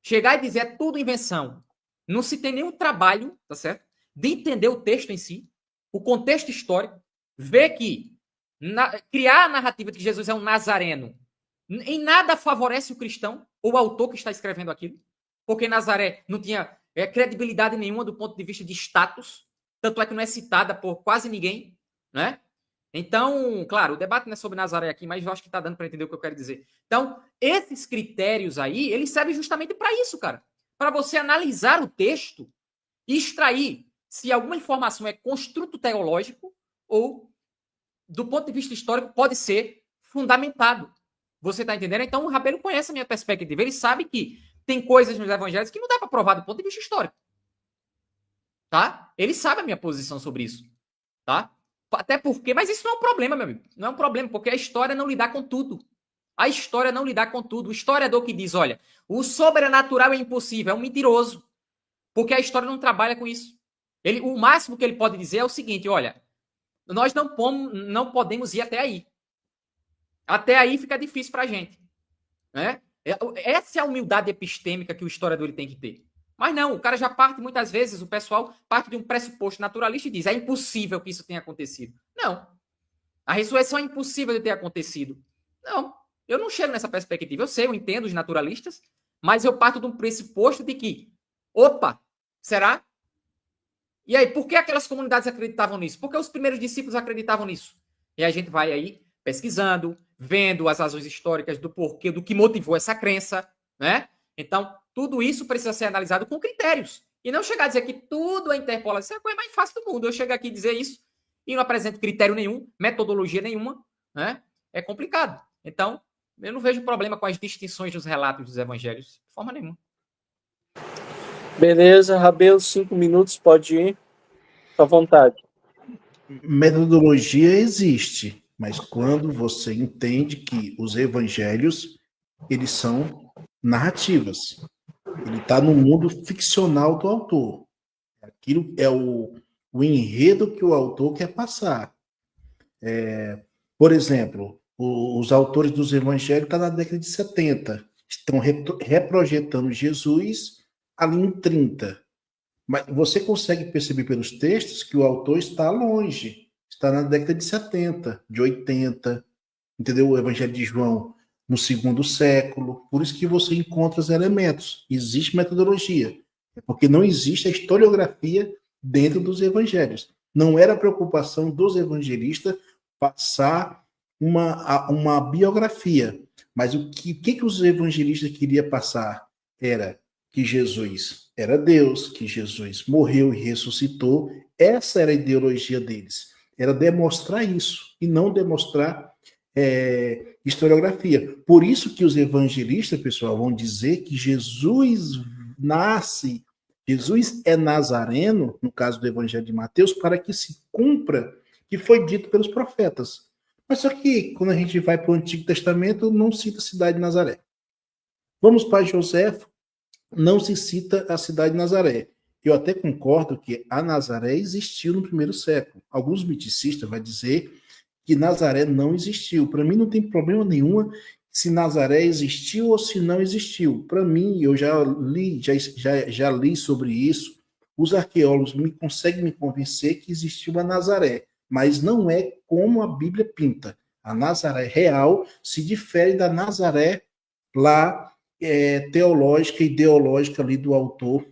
Chegar e dizer é tudo invenção. Não se tem nenhum trabalho, tá certo? De entender o texto em si, o contexto histórico, ver que criar a narrativa de que Jesus é um nazareno em nada favorece o cristão ou o autor que está escrevendo aquilo, porque Nazaré não tinha credibilidade nenhuma do ponto de vista de status, tanto é que não é citada por quase ninguém, né? Então, claro, o debate não é sobre Nazaré aqui, mas eu acho que está dando para entender o que eu quero dizer. Então, esses critérios aí, eles servem justamente para isso, cara. Para você analisar o texto e extrair se alguma informação é construto teológico ou, do ponto de vista histórico, pode ser fundamentado. Você está entendendo? Então, o Rabelo conhece a minha perspectiva. Ele sabe que tem coisas nos evangelhos que não dá para provar do ponto de vista histórico. Tá? Ele sabe a minha posição sobre isso. Tá? Até porque, mas isso não é um problema, meu amigo. Não é um problema, porque a história não lidar com tudo. A história não lidar com tudo. O historiador que diz, olha, o sobrenatural é impossível, é um mentiroso. Porque a história não trabalha com isso. O máximo que ele pode dizer é o seguinte, olha, nós não podemos ir até aí. Até aí fica difícil para a gente. Né? Essa é a humildade epistêmica que o historiador tem que ter. Mas não, o cara já parte, muitas vezes, o pessoal parte de um pressuposto naturalista e diz, é impossível que isso tenha acontecido. Não. A ressurreição é impossível de ter acontecido. Não, eu não chego nessa perspectiva. Eu sei, eu entendo os naturalistas, mas eu parto de um pressuposto de que, opa, será? E aí, por que aquelas comunidades acreditavam nisso? Porque os primeiros discípulos acreditavam nisso. E a gente vai aí pesquisando, vendo as razões históricas do porquê, do que motivou essa crença, né? Então, tudo isso precisa ser analisado com critérios. E não chegar a dizer que tudo é interpolação. Isso é a coisa mais fácil do mundo. Eu chego aqui e dizer isso e não apresento critério nenhum, metodologia nenhuma, né? É complicado. Então, eu não vejo problema com as distinções dos relatos dos evangelhos, de forma nenhuma. Beleza, Rabelo, 5 minutos, pode ir. Fica à vontade. Metodologia existe, mas quando você entende que os evangelhos, eles são narrativas. Ele está no mundo ficcional do autor. Aquilo é o enredo que o autor quer passar. Por exemplo, os autores dos evangelhos estão na década de 70. Estão reprojetando Jesus ali em 30. Mas você consegue perceber pelos textos que o autor está longe. Está na década de 70, de 80. Entendeu? O evangelho de João no 2º século. Por isso que você encontra os elementos. Existe metodologia. Porque não existe a historiografia dentro dos evangelhos. Não era preocupação dos evangelistas passar uma biografia. Mas o que os evangelistas queriam passar era que Jesus era Deus, que Jesus morreu e ressuscitou. Essa era a ideologia deles. Era demonstrar isso e não demonstrar historiografia. Por isso que os evangelistas, pessoal, vão dizer que Jesus nasce, Jesus é nazareno, no caso do Evangelho de Mateus, para que se cumpra o que foi dito pelos profetas. Mas só que, quando a gente vai para o Antigo Testamento, não cita a cidade de Nazaré. Vamos para Joséfo, não se cita a cidade de Nazaré. Eu até concordo que a Nazaré existiu no primeiro século. Alguns miticistas vão dizer que Nazaré não existiu. Para mim não tem problema nenhum se Nazaré existiu ou se não existiu. Para mim, eu já li sobre isso. Os arqueólogos conseguem me convencer que existiu uma Nazaré, mas não é como a Bíblia pinta. A Nazaré real se difere da Nazaré lá teológica e ideológica ali do autor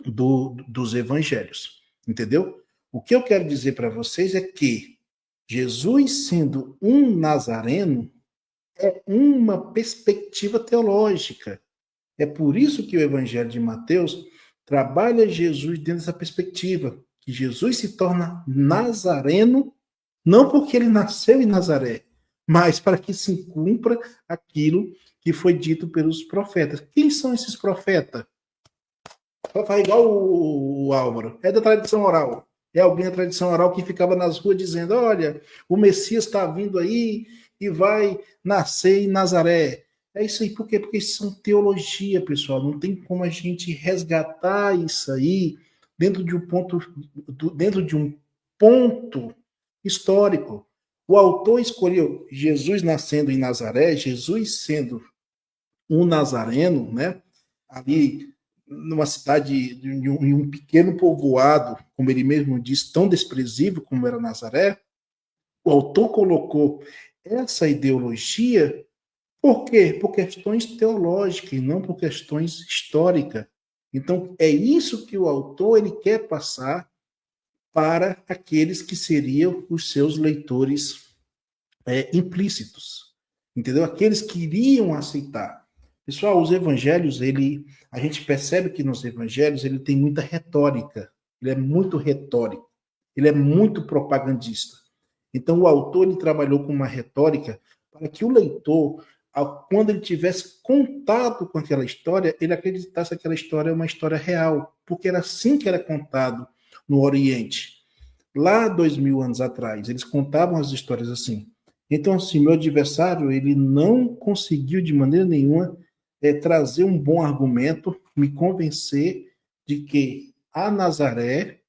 dos evangelhos. Entendeu? O que eu quero dizer para vocês é que Jesus sendo um nazareno é uma perspectiva teológica. É por isso que o Evangelho de Mateus trabalha Jesus dentro dessa perspectiva, que Jesus se torna nazareno, não porque ele nasceu em Nazaré, mas para que se cumpra aquilo que foi dito pelos profetas. Quem são esses profetas? Faz igual o Álvaro, é da tradição oral. É alguém da tradição oral que ficava nas ruas dizendo, olha, o Messias está vindo aí e vai nascer em Nazaré. É isso aí, por quê? Porque isso são teologia, pessoal. Não tem como a gente resgatar isso aí dentro de um ponto histórico. O autor escolheu Jesus nascendo em Nazaré, Jesus sendo um nazareno, né? Ali numa cidade, em um pequeno povoado, como ele mesmo diz, tão desprezível como era Nazaré, o autor colocou essa ideologia, por quê? Por questões teológicas e não por questões históricas. Então, é isso que o autor ele quer passar para aqueles que seriam os seus leitores implícitos. Entendeu? Aqueles que iriam aceitar. Pessoal, os evangelhos, a gente percebe que nos evangelhos ele tem muita retórica, ele é muito retórico, ele é muito propagandista. Então, o autor ele trabalhou com uma retórica para que o leitor, quando ele tivesse contato com aquela história, ele acreditasse que aquela história é uma história real, porque era assim que era contado no Oriente. Lá 2000 anos atrás, eles contavam as histórias assim. Então, assim, meu adversário, ele não conseguiu de maneira nenhuma trazer um bom argumento, me convencer de que a Nazaré,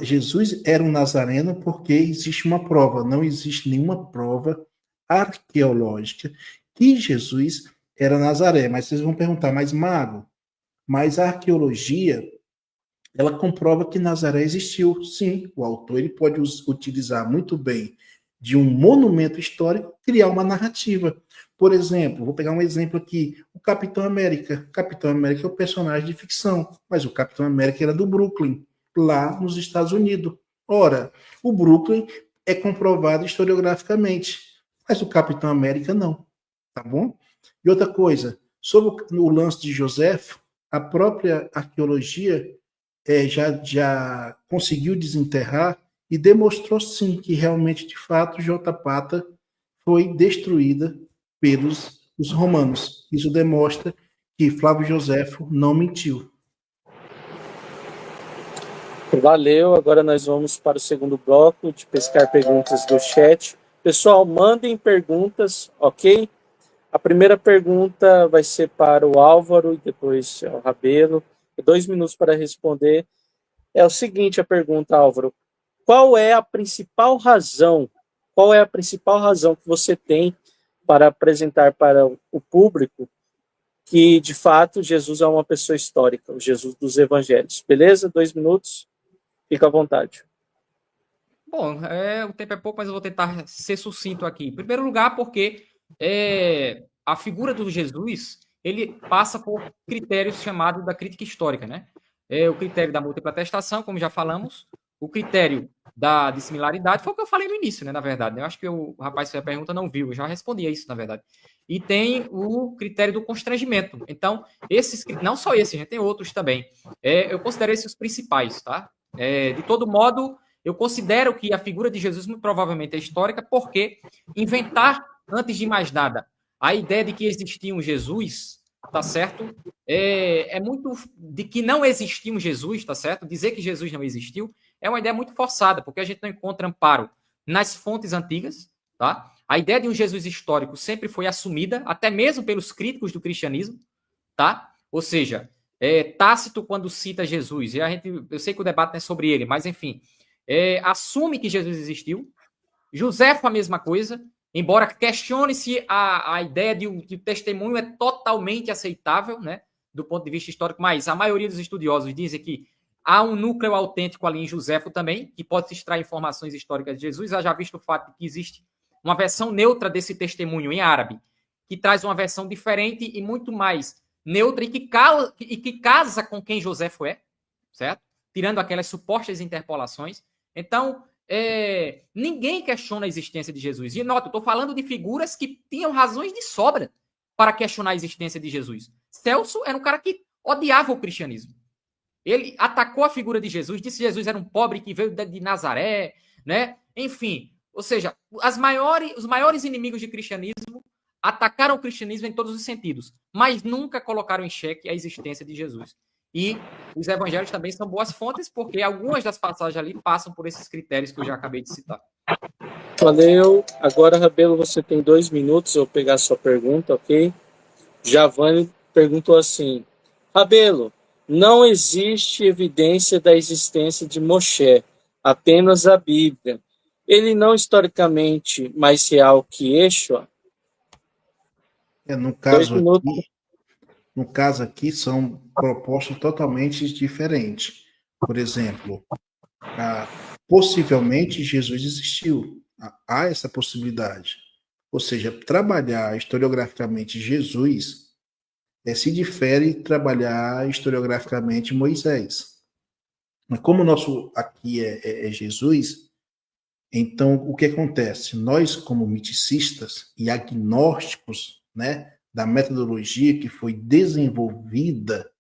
Jesus era um nazareno porque existe uma prova, não existe nenhuma prova arqueológica que Jesus era Nazaré. Mas vocês vão perguntar, mas Mago, mas a arqueologia, ela comprova que Nazaré existiu. Sim, o autor ele pode utilizar muito bem de um monumento histórico, criar uma narrativa. Por exemplo, vou pegar um exemplo aqui, o Capitão América. O Capitão América é um personagem de ficção, mas o Capitão América era do Brooklyn, lá nos Estados Unidos. Ora, o Brooklyn é comprovado historiograficamente, mas o Capitão América não, tá bom? E outra coisa, sobre o lance de Joséfo, a própria arqueologia já conseguiu desenterrar e demonstrou sim que realmente, de fato, Jotapata foi destruída pelos os romanos. Isso demonstra que Flávio Joséfo não mentiu. Valeu, agora nós vamos para o segundo bloco de pescar perguntas do chat. Pessoal, mandem perguntas, ok? A primeira pergunta vai ser para o Álvaro e depois ao Rabelo. 2 minutos para responder. É o seguinte a pergunta, Álvaro. Qual é a principal razão que você tem para apresentar para o público que, de fato, Jesus é uma pessoa histórica, o Jesus dos evangelhos? Beleza? 2 minutos. Fica à vontade. Bom, o tempo é pouco, mas eu vou tentar ser sucinto aqui. Em primeiro lugar, porque a figura do Jesus, ele passa por critérios chamados da crítica histórica, né? O critério da múltipla atestação, como já falamos, o critério de similaridade foi o que eu falei no início, né, na verdade. Eu acho que o rapaz que fez a pergunta não viu, eu já respondi a isso, na verdade. E tem o critério do constrangimento. Então, não só esse, a gente tem outros também. Eu considero esses os principais, tá? De todo modo, eu considero que a figura de Jesus muito provavelmente é histórica, porque inventar, antes de mais nada, a ideia de que existia um Jesus, tá certo? É muito de que não existia um Jesus, tá certo? Dizer que Jesus não existiu é uma ideia muito forçada, porque a gente não encontra amparo nas fontes antigas, tá? A ideia de um Jesus histórico sempre foi assumida, até mesmo pelos críticos do cristianismo, tá? Ou seja, Tácito, quando cita Jesus, e eu sei que o debate não é sobre ele, mas enfim, assume que Jesus existiu. Joséfo, a mesma coisa, embora questione-se a ideia de que o testemunho é totalmente aceitável, né, do ponto de vista histórico, mas a maioria dos estudiosos dizem que há um núcleo autêntico ali em Joséfo também, que pode se extrair informações históricas de Jesus. Já visto o fato de que existe uma versão neutra desse testemunho em árabe, que traz uma versão diferente e muito mais neutra e que casa com quem Joséfo é, certo? Tirando aquelas supostas interpolações. Então, ninguém questiona a existência de Jesus. E nota, eu estou falando de figuras que tinham razões de sobra para questionar a existência de Jesus. Celso era um cara que odiava o cristianismo. Ele atacou a figura de Jesus, disse que Jesus era um pobre que veio de Nazaré, né? Enfim, ou seja, os maiores inimigos de cristianismo atacaram o cristianismo em todos os sentidos, mas nunca colocaram em xeque a existência de Jesus. E os evangelhos também são boas fontes, porque algumas das passagens ali passam por esses critérios que eu já acabei de citar. Valeu. Agora, Rabelo, você tem 2 minutos, eu vou pegar a sua pergunta, ok? Giovanni perguntou assim: Rabelo, não existe evidência da existência de Moshe, apenas a Bíblia. Ele não historicamente mais real que Yeshua? No caso aqui são propostas totalmente diferentes. Por exemplo, possivelmente Jesus existiu. Há essa possibilidade. Ou seja, trabalhar historiograficamente Jesus se difere de trabalhar historiograficamente Moisés. Mas como o nosso aqui é Jesus, então o que acontece? Nós, como miticistas e agnósticos, né, da metodologia que foi desenvolvida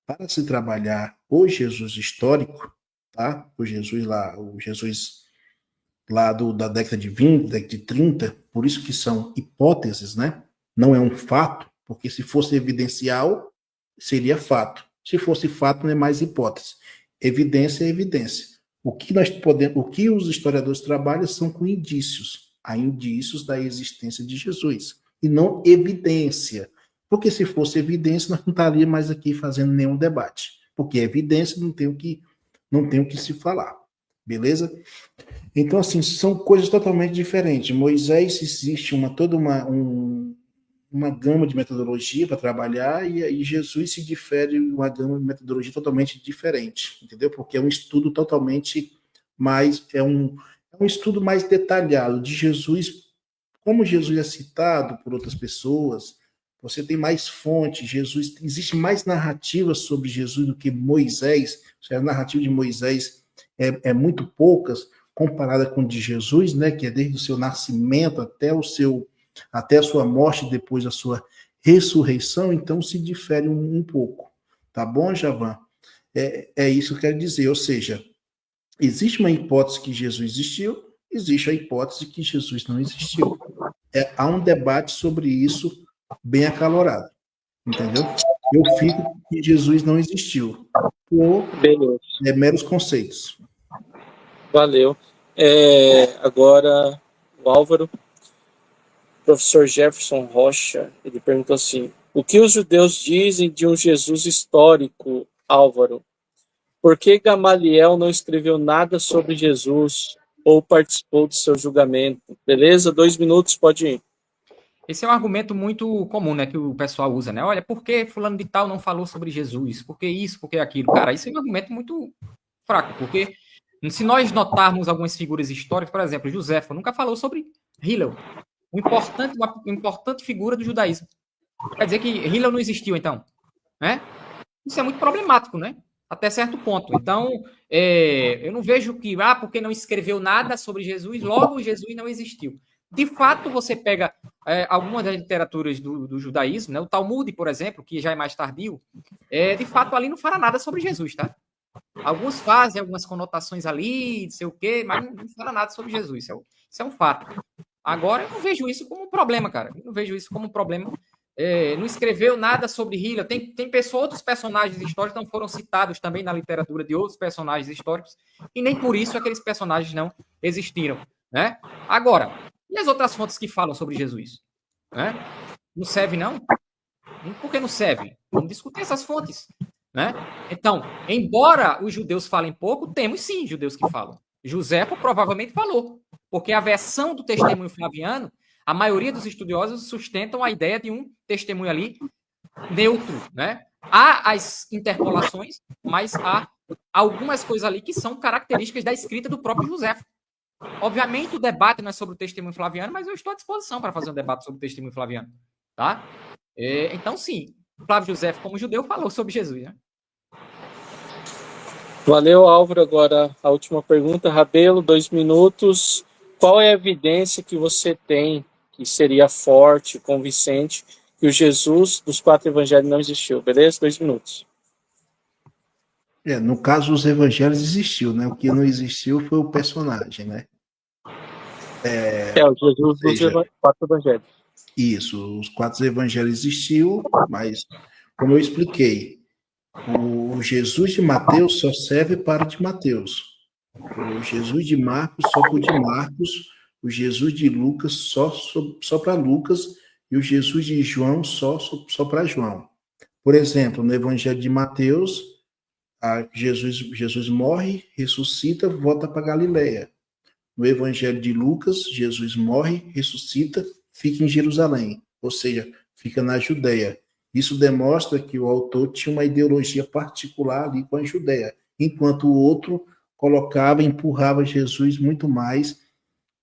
para se trabalhar o Jesus histórico, tá? O Jesus lá da década de 20, década de 30, por isso que são hipóteses, né? Não é um fato, porque se fosse evidencial, seria fato. Se fosse fato, não é mais hipótese. Evidência é evidência. O que os historiadores trabalham são com indícios. Há indícios da existência de Jesus, e não evidência. Porque se fosse evidência, nós não estaríamos mais aqui fazendo nenhum debate. Porque evidência não tem o que se falar. Beleza? Então, assim, são coisas totalmente diferentes. Moisés, existe toda uma gama de metodologia para trabalhar, e Jesus se difere uma gama de metodologia totalmente diferente, entendeu? Porque é um estudo totalmente mais, é um estudo mais detalhado de Jesus, como Jesus é citado por outras pessoas, você tem mais fonte, existe mais narrativa sobre Jesus do que Moisés, a narrativa de Moisés é muito poucas, comparada com a de Jesus, né, que é desde o seu nascimento até a sua morte e depois a sua ressurreição, então se difere um pouco. Tá bom, Javan? É isso que eu quero dizer, ou seja, existe uma hipótese que Jesus existiu, existe a hipótese que Jesus não existiu. Há um debate sobre isso bem acalorado, entendeu? Eu fico que Jesus não existiu, por meros conceitos. Valeu. Agora, o Álvaro, professor Jefferson Rocha, ele perguntou assim: o que os judeus dizem de um Jesus histórico, Álvaro? Por que Gamaliel não escreveu nada sobre Jesus ou participou do seu julgamento? Beleza? 2 minutos, pode ir. Esse é um argumento muito comum, né, que o pessoal usa, né? Olha, por que fulano de tal não falou sobre Jesus? Por que isso? Por que aquilo? Cara, isso é um argumento muito fraco, porque se nós notarmos algumas figuras históricas, por exemplo, Joséfo nunca falou sobre Hillel, uma importante figura do judaísmo. Quer dizer que Hillel não existiu, então, né? Isso é muito problemático, né? até certo ponto. Então, eu não vejo que, porque não escreveu nada sobre Jesus, logo Jesus não existiu. De fato, você pega algumas das literaturas do judaísmo, né? O Talmud, por exemplo, que já é mais tardio, de fato ali não fala nada sobre Jesus, tá? Alguns fazem algumas conotações ali, não sei o quê, mas não fala nada sobre Jesus. Isso é um fato. Agora, eu não vejo isso como um problema, cara. Eu não vejo isso como um problema. Não escreveu nada sobre Hitler. Tem outros personagens históricos que não foram citados também na literatura de outros personagens históricos, e nem por isso aqueles personagens não existiram, né? Agora, e as outras fontes que falam sobre Jesus? Né? Não serve, não? Por que não serve? Vamos discutir essas fontes. Né? Então, embora os judeus falem pouco, temos sim judeus que falam. Joséfo provavelmente falou, porque a versão do testemunho flaviano, a maioria dos estudiosos sustentam a ideia de um testemunho ali neutro. Né? Há as interpolações, mas há algumas coisas ali que são características da escrita do próprio Joséfo. Obviamente, o debate não é sobre o testemunho flaviano, mas eu estou à disposição para fazer um debate sobre o testemunho flaviano. Tá? Então, sim, Flávio Joséfo, como judeu, falou sobre Jesus. Né? Valeu, Álvaro. Agora, a última pergunta. Rabelo, 2 minutos. Qual é a evidência que você tem que seria forte, convincente, que o Jesus dos 4 evangelhos não existiu? Beleza? 2 minutos. No caso, os evangelhos existiu, né? O que não existiu foi o personagem, né? O Jesus dos 4 evangelhos. Isso, os 4 evangelhos existiu, mas, como eu expliquei, o Jesus de Mateus só serve para o de Mateus. O Jesus de Marcos só para o de Marcos. O Jesus de Lucas só para Lucas. E o Jesus de João só para João. Por exemplo, no evangelho de Mateus, Jesus morre, ressuscita, volta para Galileia. No evangelho de Lucas, Jesus morre, ressuscita, fica em Jerusalém, ou seja, fica na Judéia. Isso demonstra que o autor tinha uma ideologia particular ali com a Judéia, enquanto o outro empurrava Jesus muito mais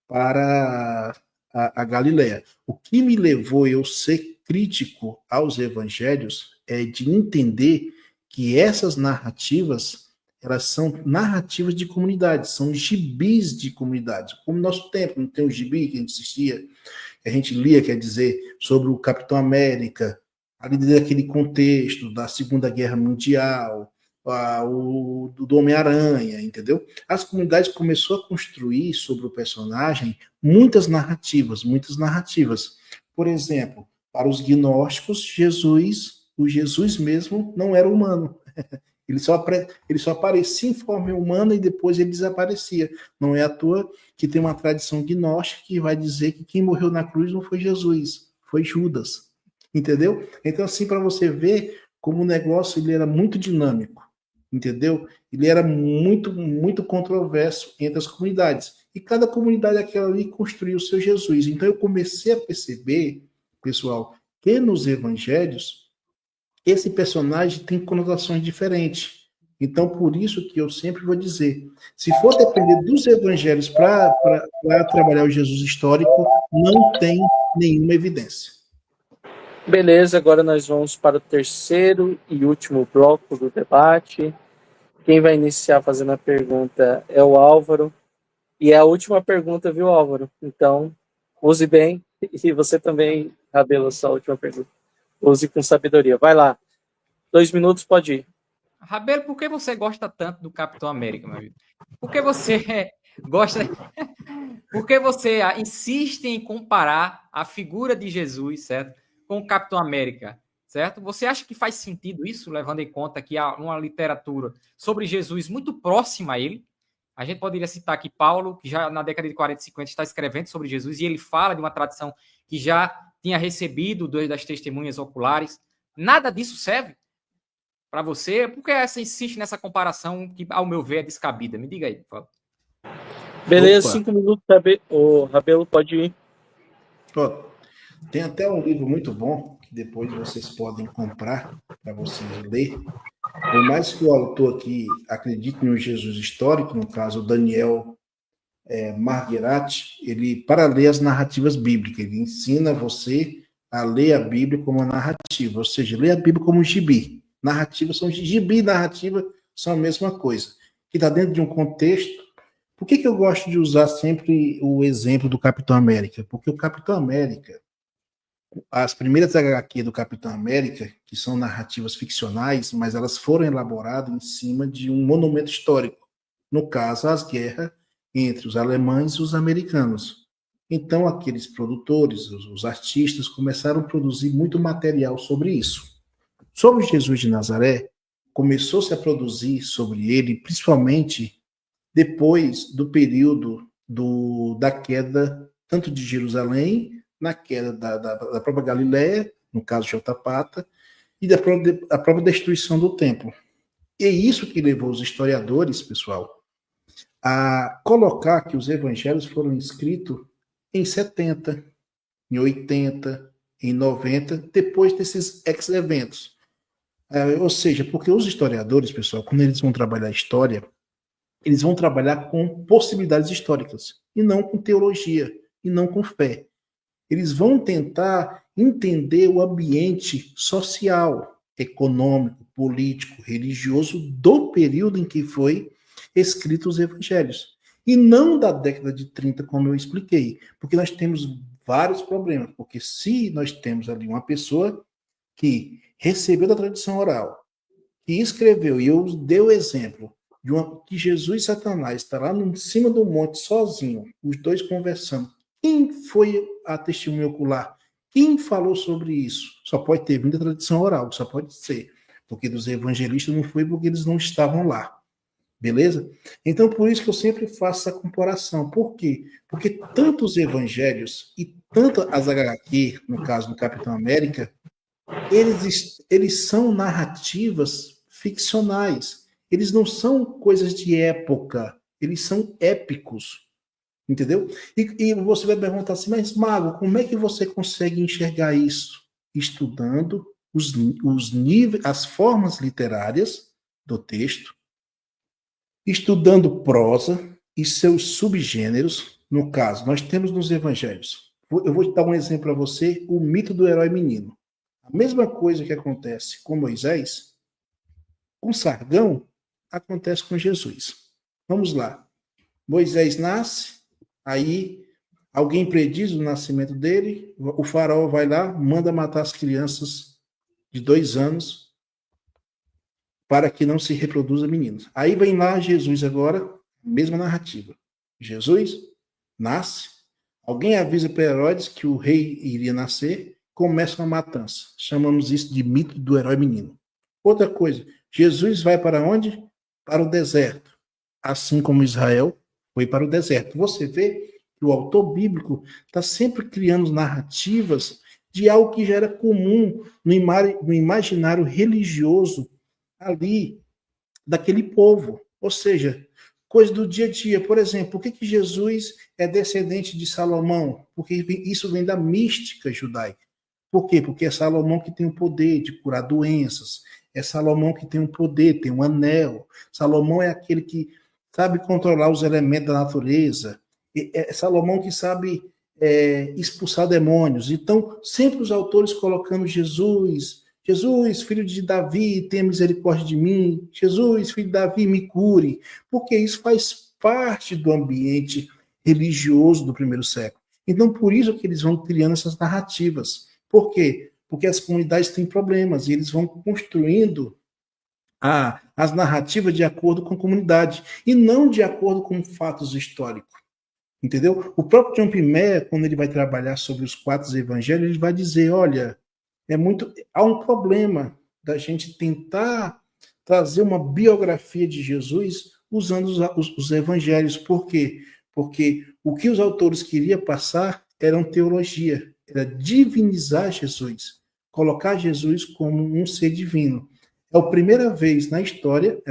para a Galileia. O que me levou eu ser crítico aos evangelhos é de entender que essas narrativas, elas são narrativas de comunidades, são gibis de comunidades. Como no nosso tempo, não tem um gibi que a gente assistia, que a gente lia, quer dizer, sobre o Capitão América, ali daquele contexto da Segunda Guerra Mundial, do Homem-Aranha, entendeu? As comunidades começaram a construir sobre o personagem muitas narrativas. Por exemplo, para os gnósticos, o Jesus mesmo não era humano. Ele só aparecia em forma humana e depois ele desaparecia. Não é à toa que tem uma tradição gnóstica que vai dizer que quem morreu na cruz não foi Jesus, foi Judas. Entendeu? Então, assim, para você ver como o negócio ele era muito dinâmico. Entendeu? Ele era muito, muito controverso entre as comunidades. E cada comunidade aquela ali construiu o seu Jesus. Então, eu comecei a perceber, pessoal, que nos evangelhos esse personagem tem conotações diferentes. Então, por isso que eu sempre vou dizer, se for depender dos evangelhos para trabalhar o Jesus histórico, não tem nenhuma evidência. Beleza, agora nós vamos para o terceiro e último bloco do debate. Quem vai iniciar fazendo a pergunta é o Álvaro. E é a última pergunta, viu, Álvaro? Então, use bem. E você também, Rabelo, sua última pergunta. Use com sabedoria. Vai lá. 2 minutos, pode ir. Rabelo, por que você gosta tanto do Capitão América, meu amigo? Por que você gosta... Por que você insiste em comparar a figura de Jesus, certo, com o Capitão América, certo? Você acha que faz sentido isso, levando em conta que há uma literatura sobre Jesus muito próxima a ele? A gente poderia citar aqui Paulo, que já na década de 40 e 50 está escrevendo sobre Jesus, e ele fala de uma tradição que já tinha recebido das testemunhas oculares. Nada disso serve para você? Por que você insiste nessa comparação que, ao meu ver, é descabida? Me diga aí, por favor. Beleza, 5 minutos, o Rabelo pode ir. Tem até um livro muito bom, que depois vocês podem comprar para vocês ler. Por mais que o autor aqui acredite no Jesus histórico, no caso Daniel Marguerite, ele, para ler as narrativas bíblicas, ele ensina você a ler a Bíblia como uma narrativa, ou seja, ler a Bíblia como um gibi. Narrativas são gibi, narrativa são a mesma coisa, que está dentro de um contexto. Por que eu gosto de usar sempre o exemplo do Capitão América? Porque o Capitão América, as primeiras HQ do Capitão América, que são narrativas ficcionais, mas elas foram elaboradas em cima de um monumento histórico. No caso, as guerras entre os alemães e os americanos. Então, aqueles produtores, os artistas, começaram a produzir muito material sobre isso. Sobre Jesus de Nazaré, começou-se a produzir sobre ele, principalmente depois do período da queda, tanto de Jerusalém, na queda da própria Galiléia, no caso de Jotapata, e da própria destruição do templo. E é isso que levou os historiadores, pessoal, a colocar que os evangelhos foram escritos em 70, em 80, em 90, depois desses ex-eventos. Ou seja, porque os historiadores, pessoal, quando eles vão trabalhar a história, eles vão trabalhar com possibilidades históricas, e não com teologia, e não com fé. Eles vão tentar entender o ambiente social, econômico, político, religioso do período em que foi escritos os evangelhos. E não da década de 30, como eu expliquei, porque nós temos vários problemas, porque se nós temos ali uma pessoa que recebeu da tradição oral, que escreveu, e eu dei o exemplo, que Jesus e Satanás estão lá em cima do monte sozinho, os dois conversando. Quem foi a testemunha ocular? Quem falou sobre isso? Só pode ter vindo da tradição oral, só pode ser. Porque dos evangelistas não foi porque eles não estavam lá. Beleza? Então, por isso que eu sempre faço essa comparação. Por quê? Porque tanto os evangelhos e tanto as HQ, no caso do Capitão América, eles são narrativas ficcionais. Eles não são coisas de época. Eles são épicos. Entendeu? E você vai perguntar assim, mas Mago, como é que você consegue enxergar isso? Estudando os níveis, as formas literárias do texto, estudando prosa e seus subgêneros. No caso, nós temos nos evangelhos. Eu vou dar um exemplo para você, o mito do herói menino. A mesma coisa que acontece com Moisés, com Sargão, acontece com Jesus. Vamos lá. Moisés nasce, aí alguém prediz o nascimento dele, o faraó vai lá, manda matar as crianças de 2 anos para que não se reproduza meninos. Aí vem lá Jesus agora, mesma narrativa. Jesus nasce, alguém avisa para Herodes que o rei iria nascer, começa uma matança. Chamamos isso de mito do herói menino. Outra coisa, Jesus vai para onde? Para o deserto. Assim como Israel foi para o deserto. Você vê que o autor bíblico está sempre criando narrativas de algo que já era comum no imaginário religioso ali daquele povo. Ou seja, coisa do dia a dia. Por exemplo, por que Jesus é descendente de Salomão? Porque isso vem da mística judaica. Por quê? Porque é Salomão que tem o poder de curar doenças. É Salomão que tem o poder, tem um anel. Salomão é aquele que sabe controlar os elementos da natureza. É Salomão que sabe expulsar demônios. Então, sempre os autores colocando Jesus, filho de Davi, tenha misericórdia de mim. Jesus, filho de Davi, me cure. Porque isso faz parte do ambiente religioso do primeiro século. Então, por isso que eles vão criando essas narrativas. Por quê? Porque as comunidades têm problemas e eles vão construindo as narrativas de acordo com a comunidade e não de acordo com fatos históricos. Entendeu? O próprio John P. Meyer, quando ele vai trabalhar sobre os 4 evangelhos, ele vai dizer, olha, há um problema da gente tentar trazer uma biografia de Jesus usando os evangelhos. Por quê? Porque o que os autores queriam passar era teologia, era divinizar Jesus, colocar Jesus como um ser divino. É a primeira vez na história,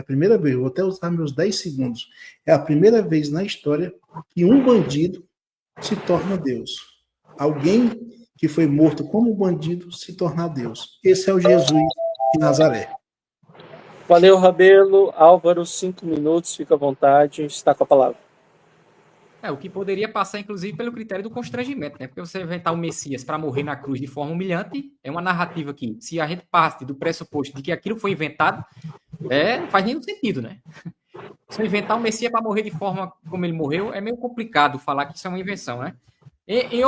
vou até usar meus 10 segundos, é a primeira vez na história que um bandido se torna Deus. Alguém que foi morto como bandido se tornar Deus. Esse é o Jesus de Nazaré. Valeu, Rabelo. Álvaro, 5 minutos, fica à vontade, está com a palavra. O que poderia passar, inclusive, pelo critério do constrangimento, né? Porque você inventar o Messias para morrer na cruz de forma humilhante é uma narrativa que, se a gente parte do pressuposto de que aquilo foi inventado, não faz nenhum sentido, né? Se eu inventar um Messias para morrer de forma como ele morreu, é meio complicado falar que isso é uma invenção, né? E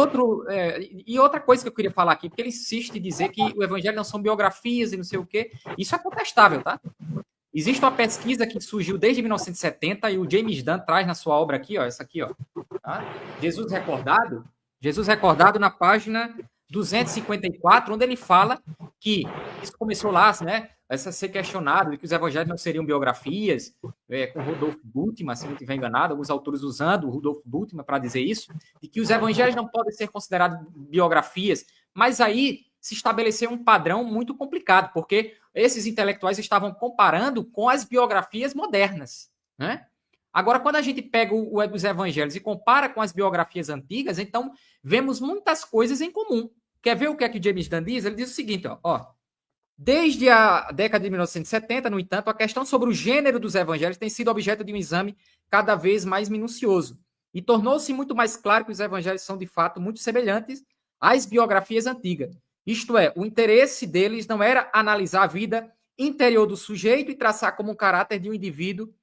outra coisa que eu queria falar aqui, porque ele insiste em dizer que o evangelho não são biografias e não sei o quê. Isso é contestável, tá? Existe uma pesquisa que surgiu desde 1970 e o James Dunn traz na sua obra aqui, ó, essa aqui, ó, tá? Jesus Recordado na página 254, onde ele fala que isso começou lá, né, a ser questionado de que os evangelhos não seriam biografias, com Rudolf Bultmann, se não estiver enganado, alguns autores usando o Rudolf Bultmann para dizer isso, de que os evangelhos não podem ser considerados biografias, mas aí se estabeleceu um padrão muito complicado, porque esses intelectuais estavam comparando com as biografias modernas, né? Agora, quando a gente pega os evangelhos e compara com as biografias antigas, então vemos muitas coisas em comum. Quer ver o que é que James Dunn diz? Ele diz o seguinte, ó. Desde a década de 1970, no entanto, a questão sobre o gênero dos evangelhos tem sido objeto de um exame cada vez mais minucioso. E tornou-se muito mais claro que os evangelhos são, de fato, muito semelhantes às biografias antigas. Isto é, o interesse deles não era analisar a vida interior do sujeito e traçar como um caráter de um indivíduo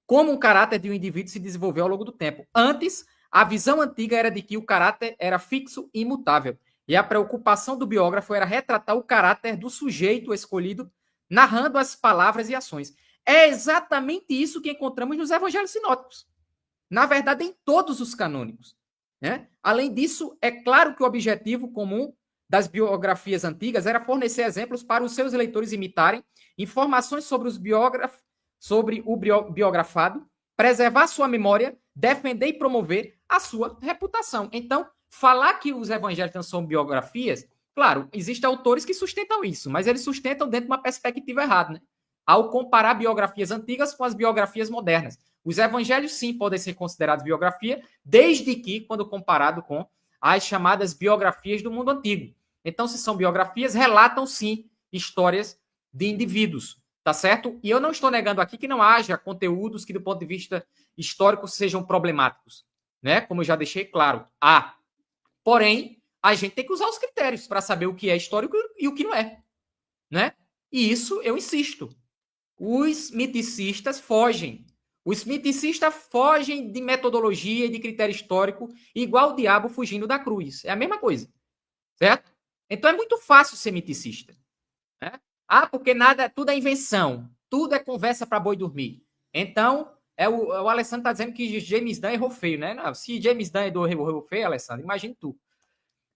se desenvolveu ao longo do tempo. Antes, a visão antiga era de que o caráter era fixo e imutável. E a preocupação do biógrafo era retratar o caráter do sujeito escolhido, narrando as palavras e ações. É exatamente isso que encontramos nos evangelhos sinóticos. Na verdade, em todos os canônicos, né? Além disso, é claro que o objetivo comum das biografias antigas era fornecer exemplos para os seus leitores imitarem, informações sobre o biografado, preservar sua memória, defender e promover a sua reputação. Então, falar que os evangelhos não são biografias, claro, existem autores que sustentam isso, mas eles sustentam dentro de uma perspectiva errada, né? Ao comparar biografias antigas com as biografias modernas. Os evangelhos, sim, podem ser considerados biografia, desde que, quando comparado com as chamadas biografias do mundo antigo. Então, se são biografias, relatam, sim, histórias de indivíduos, tá certo? E eu não estou negando aqui que não haja conteúdos que, do ponto de vista histórico, sejam problemáticos, né? Como eu já deixei claro. Porém, a gente tem que usar os critérios para saber o que é histórico e o que não é, né? E isso eu insisto. Os miticistas fogem. Os miticistas fogem de metodologia e de critério histórico, igual o diabo fugindo da cruz. É a mesma coisa, certo? Então é muito fácil ser miticista, né? Porque tudo é invenção, tudo é conversa para boi dormir. Então, o Alessandro está dizendo que James Dunn errou feio, né? Não, se James Dunn errou feio, Alessandro, imagine tu.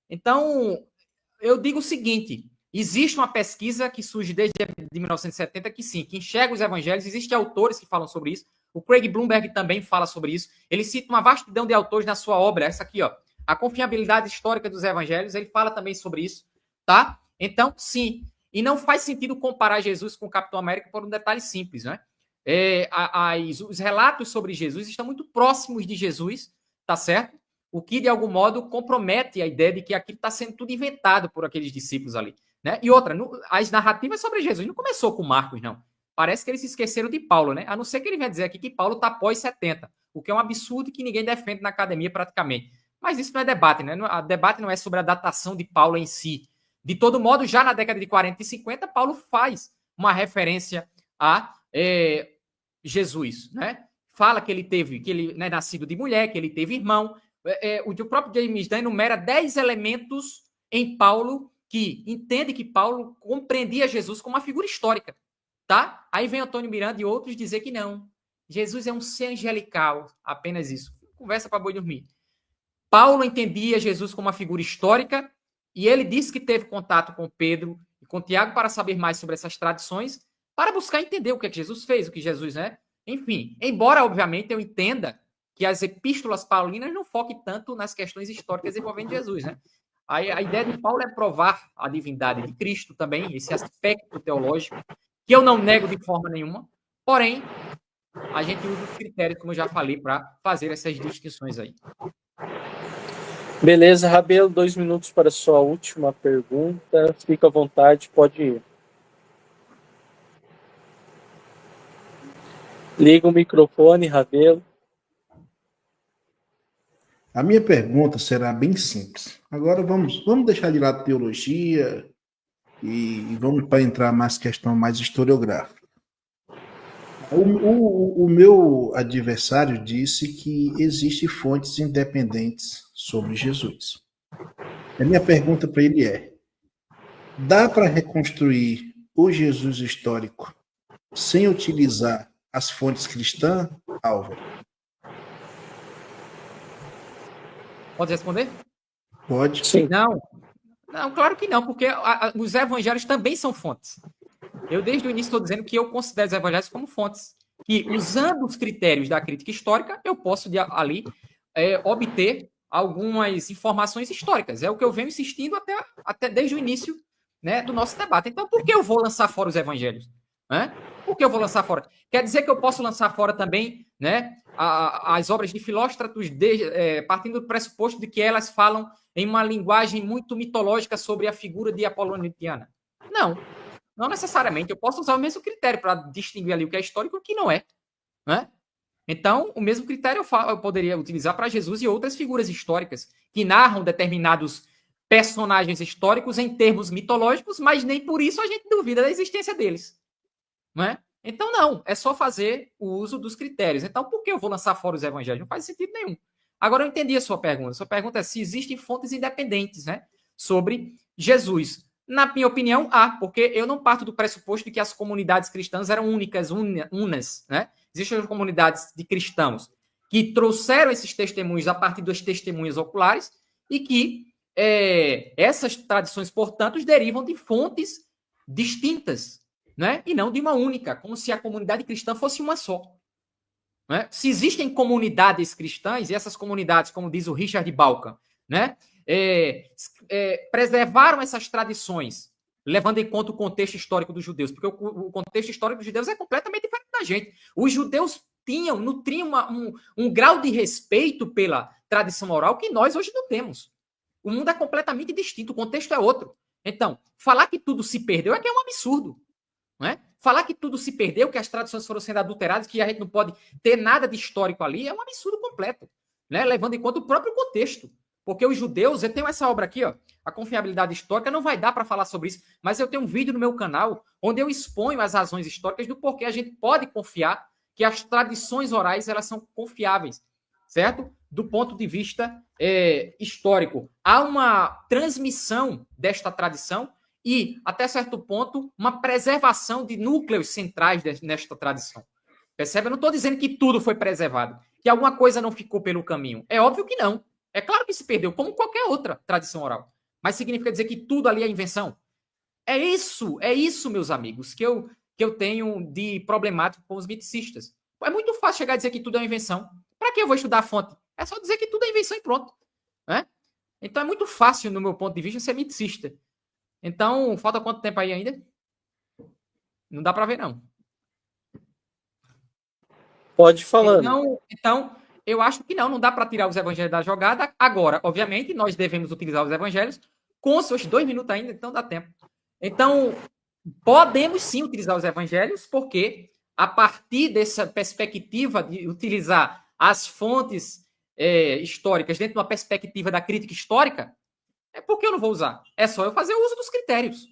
Então, eu digo o seguinte, existe uma pesquisa que surge desde 1970 que sim, que enxerga os evangelhos, existem autores que falam sobre isso, o Craig Bloomberg também fala sobre isso, ele cita uma vastidão de autores na sua obra, essa aqui, ó, A Confiabilidade Histórica dos Evangelhos, ele fala também sobre isso, tá? Então, sim, e não faz sentido comparar Jesus com o Capitão América por um detalhe simples, né? Os relatos sobre Jesus estão muito próximos de Jesus, tá certo? O que, de algum modo, compromete a ideia de que aquilo está sendo tudo inventado por aqueles discípulos ali, né? E outra, as narrativas sobre Jesus não começou com Marcos, não. Parece que eles se esqueceram de Paulo, né? A não ser que ele venha dizer aqui que Paulo está pós 70, o que é um absurdo que ninguém defende na academia praticamente. Mas isso não é debate, né? O debate não é sobre a datação de Paulo em si. De todo modo, já na década de 40 e 50, Paulo faz uma referência a Jesus, né? Fala que ele é nascido de mulher, que ele teve irmão. O próprio James Dunn enumera 10 elementos em Paulo que entende que Paulo compreendia Jesus como uma figura histórica, tá? Aí vem Antônio Miranda e outros dizer que não. Jesus é um ser angelical, apenas isso. Conversa para boi dormir. Paulo entendia Jesus como uma figura histórica e ele disse que teve contato com Pedro e com Tiago para saber mais sobre essas tradições, para buscar entender o que é que Jesus fez, o que Jesus é. Enfim, embora, obviamente, eu entenda que as epístolas paulinas não foquem tanto nas questões históricas envolvendo Jesus, né? A ideia de Paulo é provar a divindade de Cristo também, esse aspecto teológico, que eu não nego de forma nenhuma, porém, a gente usa os critérios, como eu já falei, para fazer essas distinções aí. Beleza, Rabelo, 2 minutos para a sua última pergunta. Fica à vontade, pode ir. Liga o microfone, Rabelo. A minha pergunta será bem simples. Agora vamos deixar de lado teologia e vamos para entrar mais questão mais historiográfica. O meu adversário disse que existem fontes independentes sobre Jesus. A minha pergunta para ele é: dá para reconstruir o Jesus histórico sem utilizar as fontes cristãs, Álvaro? Pode responder? Pode. Sim. Não, claro que não, porque os evangelhos também são fontes. Eu, desde o início, estou dizendo que eu considero os evangelhos como fontes. Que, usando os critérios da crítica histórica, eu posso ali obter algumas informações históricas. É o que eu venho insistindo até desde o início, né, do nosso debate. Então, por que eu vou lançar fora os evangelhos? Por que eu vou lançar fora? Quer dizer que eu posso lançar fora também, né, as obras de Filóstratos, partindo do pressuposto de que elas falam em uma linguagem muito mitológica sobre a figura de Apolônio de Diana? Não necessariamente. Eu posso usar o mesmo critério para distinguir ali o que é histórico e o que não é. Né? Então, o mesmo critério eu poderia utilizar para Jesus e outras figuras históricas que narram determinados personagens históricos em termos mitológicos, mas nem por isso a gente duvida da existência deles. Né? Então, não. É só fazer o uso dos critérios. Então, por que eu vou lançar fora os evangelhos? Não faz sentido nenhum. Agora, eu entendi a sua pergunta. Sua pergunta é se existem fontes independentes, né, sobre Jesus. Na minha opinião, porque eu não parto do pressuposto de que as comunidades cristãs eram únicas, unas, né? Existem comunidades de cristãos que trouxeram esses testemunhos a partir das testemunhas oculares e que essas tradições, portanto, derivam de fontes distintas, né? E não de uma única, como se a comunidade cristã fosse uma só. Né? Se existem comunidades cristãs, e essas comunidades, como diz o Richard Bauckham, né, preservaram essas tradições, levando em conta o contexto histórico dos judeus, porque o contexto histórico dos judeus é completamente diferente da gente. Os judeus nutriam um grau de respeito pela tradição oral que nós hoje não temos. O mundo é completamente distinto, o contexto é outro. Então, falar que tudo se perdeu é que é um absurdo. Não é? Falar que tudo se perdeu, que as tradições foram sendo adulteradas, que a gente não pode ter nada de histórico ali, é um absurdo completo, né? Levando em conta o próprio contexto. Porque os judeus, eu tenho essa obra aqui, ó, A Confiabilidade Histórica, não vai dar para falar sobre isso, mas eu tenho um vídeo no meu canal onde eu exponho as razões históricas do porquê a gente pode confiar que as tradições orais elas são confiáveis, certo? Do ponto de vista histórico. Há uma transmissão desta tradição e, até certo ponto, uma preservação de núcleos centrais nesta tradição. Percebe? Eu não estou dizendo que tudo foi preservado, que alguma coisa não ficou pelo caminho. É óbvio que não. É claro que se perdeu, como qualquer outra tradição oral. Mas significa dizer que tudo ali é invenção? É isso, meus amigos, que eu tenho de problemático com os miticistas. É muito fácil chegar a dizer que tudo é uma invenção. Para que eu vou estudar a fonte? É só dizer que tudo é invenção e pronto. Né? Então é muito fácil, no meu ponto de vista, ser miticista. Então, falta quanto tempo aí ainda? Não dá para ver, não. Pode ir falando. Então, eu acho que não dá para tirar os evangelhos da jogada. Agora, obviamente, nós devemos utilizar os evangelhos com seus 2 minutos ainda, então dá tempo. Então, podemos sim utilizar os evangelhos, porque a partir dessa perspectiva de utilizar as fontes históricas dentro de uma perspectiva da crítica histórica, por que eu não vou usar? É só eu fazer o uso dos critérios.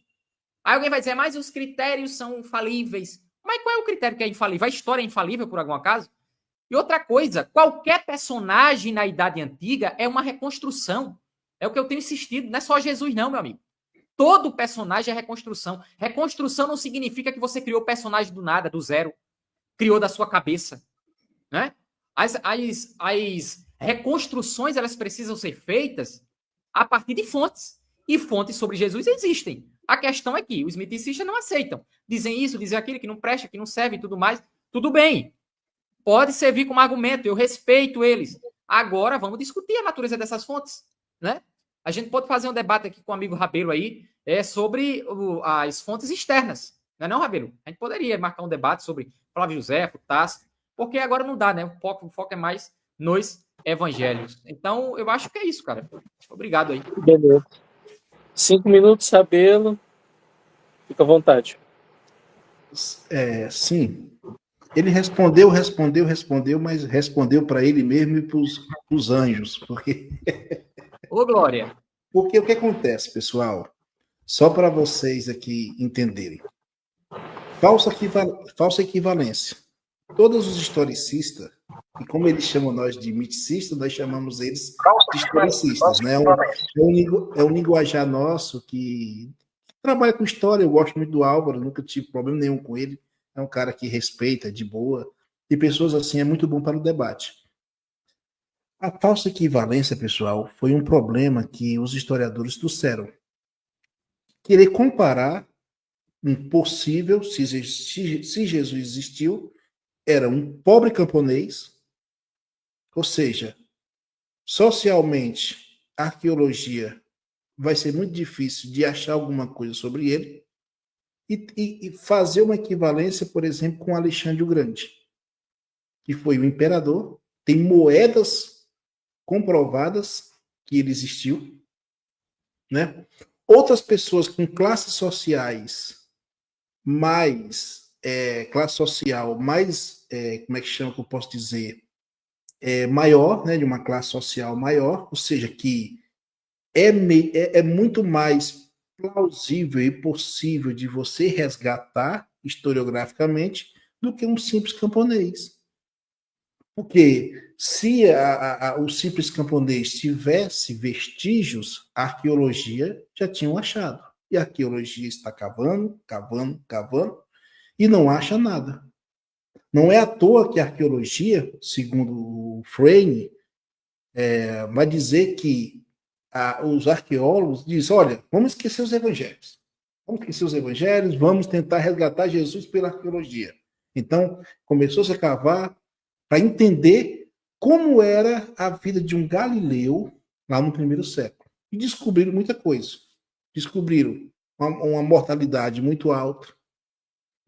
Aí alguém vai dizer, mas os critérios são infalíveis. Mas qual é o critério que é infalível? A história é infalível, por algum acaso? E outra coisa, qualquer personagem na Idade Antiga é uma reconstrução. É o que eu tenho insistido. Não é só Jesus, não, meu amigo. Todo personagem é reconstrução. Reconstrução não significa que você criou o personagem do nada, do zero. Criou da sua cabeça. Né? As reconstruções elas precisam ser feitas a partir de fontes. E fontes sobre Jesus existem. A questão é que os miticistas não aceitam. Dizem isso, dizem aquilo, que não presta, que não serve e tudo mais. Tudo bem. Pode servir como argumento, eu respeito eles. Agora, vamos discutir a natureza dessas fontes. Né? A gente pode fazer um debate aqui com o amigo Rabelo aí sobre as fontes externas. Não é não, Rabelo? A gente poderia marcar um debate sobre Flávio José, Tácito, porque agora não dá, né? O foco é mais nos evangelhos. Então, eu acho que é isso, cara. Obrigado aí. Beleza. 5 minutos, Rabelo. Fica à vontade. Sim. Ele respondeu, mas respondeu para ele mesmo e para os anjos. Ô, Glória! Porque o que acontece, pessoal? Só para vocês aqui entenderem. Falsa equivalência. Todos os historicistas, e como eles chamam nós de miticistas, nós chamamos eles de historicistas, né? É um linguajar nosso que trabalha com história. Eu gosto muito do Álvaro, nunca tive problema nenhum com ele. É um cara que respeita, de boa. E pessoas assim é muito bom para o debate. A falsa equivalência, pessoal, foi um problema que os historiadores trouxeram. Querer comparar um possível, se Jesus existiu, era um pobre camponês, ou seja, socialmente, a arqueologia vai ser muito difícil de achar alguma coisa sobre ele, e fazer uma equivalência, por exemplo, com Alexandre o Grande, que foi o imperador, tem moedas comprovadas que ele existiu, né? Outras pessoas com classes sociais mais classe social mais como é que chama, que eu posso dizer, maior, né, de uma classe social maior, ou seja, que é muito mais plausível e possível de você resgatar historiograficamente do que um simples camponês. Porque se o simples camponês tivesse vestígios, a arqueologia já tinha achado. E a arqueologia está cavando, e não acha nada. Não é à toa que a arqueologia, segundo o Frame, vai dizer que os arqueólogos dizem, olha, vamos esquecer os evangelhos. Vamos tentar resgatar Jesus pela arqueologia. Então, começou-se a cavar para entender como era a vida de um galileu lá no primeiro século. E descobriram muita coisa. Descobriram uma mortalidade muito alta,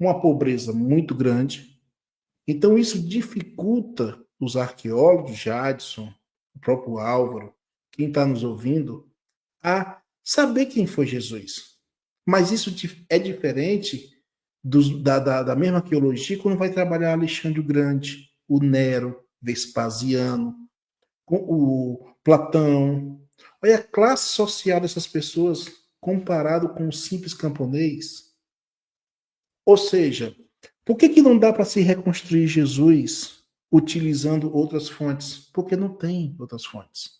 uma pobreza muito grande. Então, isso dificulta os arqueólogos, Jadson, o próprio Álvaro, quem está nos ouvindo, a saber quem foi Jesus. Mas isso é diferente da mesma arqueologia quando vai trabalhar Alexandre o Grande, o Nero, Vespasiano, o Platão. Olha a classe social dessas pessoas comparado com o simples camponês. Ou seja, por que não dá para se reconstruir Jesus utilizando outras fontes? Porque não tem outras fontes.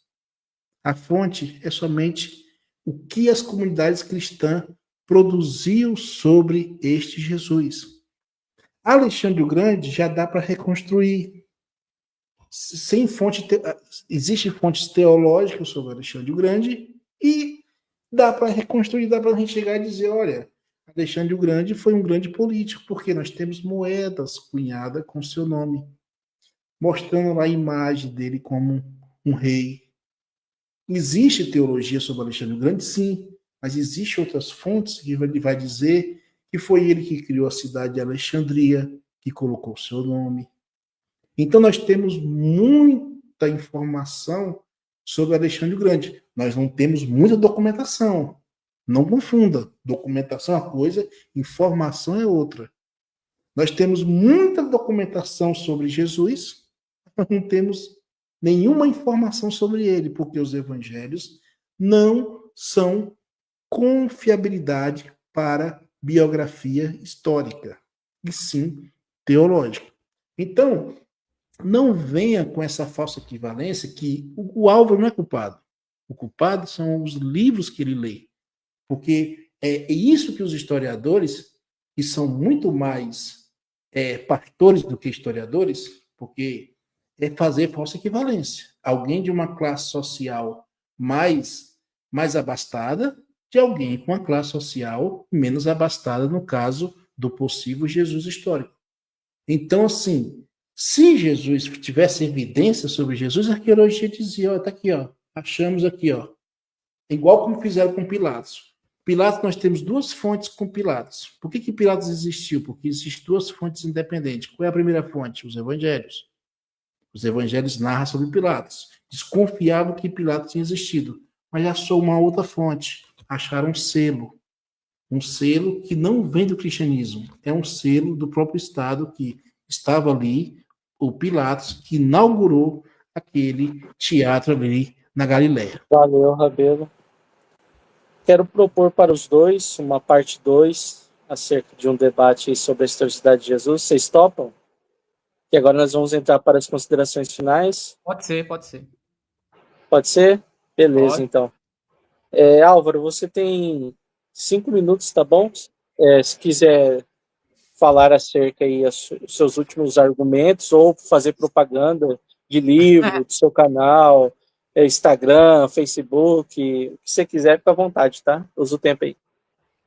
A fonte é somente o que as comunidades cristãs produziam sobre este Jesus. Alexandre o Grande já dá para reconstruir. Sem existem fontes teológicas sobre Alexandre o Grande e dá para reconstruir, dá para a gente chegar e dizer, olha, Alexandre o Grande foi um grande político, porque nós temos moedas cunhadas com seu nome, mostrando a imagem dele como um rei. Existe teologia sobre Alexandre o Grande, sim, mas existem outras fontes que ele vai dizer que foi ele que criou a cidade de Alexandria, que colocou o seu nome. Então nós temos muita informação sobre Alexandre o Grande. Nós não temos muita documentação. Não confunda. Documentação é uma coisa, informação é outra. Nós temos muita documentação sobre Jesus, mas não temos nenhuma informação sobre ele, porque os evangelhos não são confiabilidade para biografia histórica, e sim teológica. Então, não venha com essa falsa equivalência que o Álvaro não é culpado. O culpado são os livros que ele lê. Porque é isso que os historiadores, que são muito mais pastores do que historiadores, porque é fazer falsa equivalência. Alguém de uma classe social mais abastada de alguém com uma classe social menos abastada, no caso do possível Jesus histórico. Então, assim, se Jesus tivesse evidência sobre Jesus, a arqueologia dizia, está aqui, achamos aqui, igual como fizeram com Pilatos. Pilatos, nós temos duas fontes com Pilatos. Por que Pilatos existiu? Porque existem duas fontes independentes. Qual é a primeira fonte? Os evangelhos. Os evangelhos narram sobre Pilatos. Desconfiavam que Pilatos tinha existido, mas achou uma outra fonte. Acharam um selo. Um selo que não vem do cristianismo. É um selo do próprio Estado que estava ali o Pilatos, que inaugurou aquele teatro ali na Galileia. Valeu, Rabelo. Quero propor para os dois uma parte 2 acerca de um debate sobre a historicidade de Jesus. Vocês topam? E agora nós vamos entrar para as considerações finais. Pode ser, pode ser. Pode ser? Beleza, Pode. então. Álvaro, você tem 5 minutos, tá bom? Se quiser falar acerca aí os seus últimos argumentos ou fazer propaganda de livro, do seu canal, Instagram, Facebook, o que você quiser, fica à vontade, tá? Usa o tempo aí.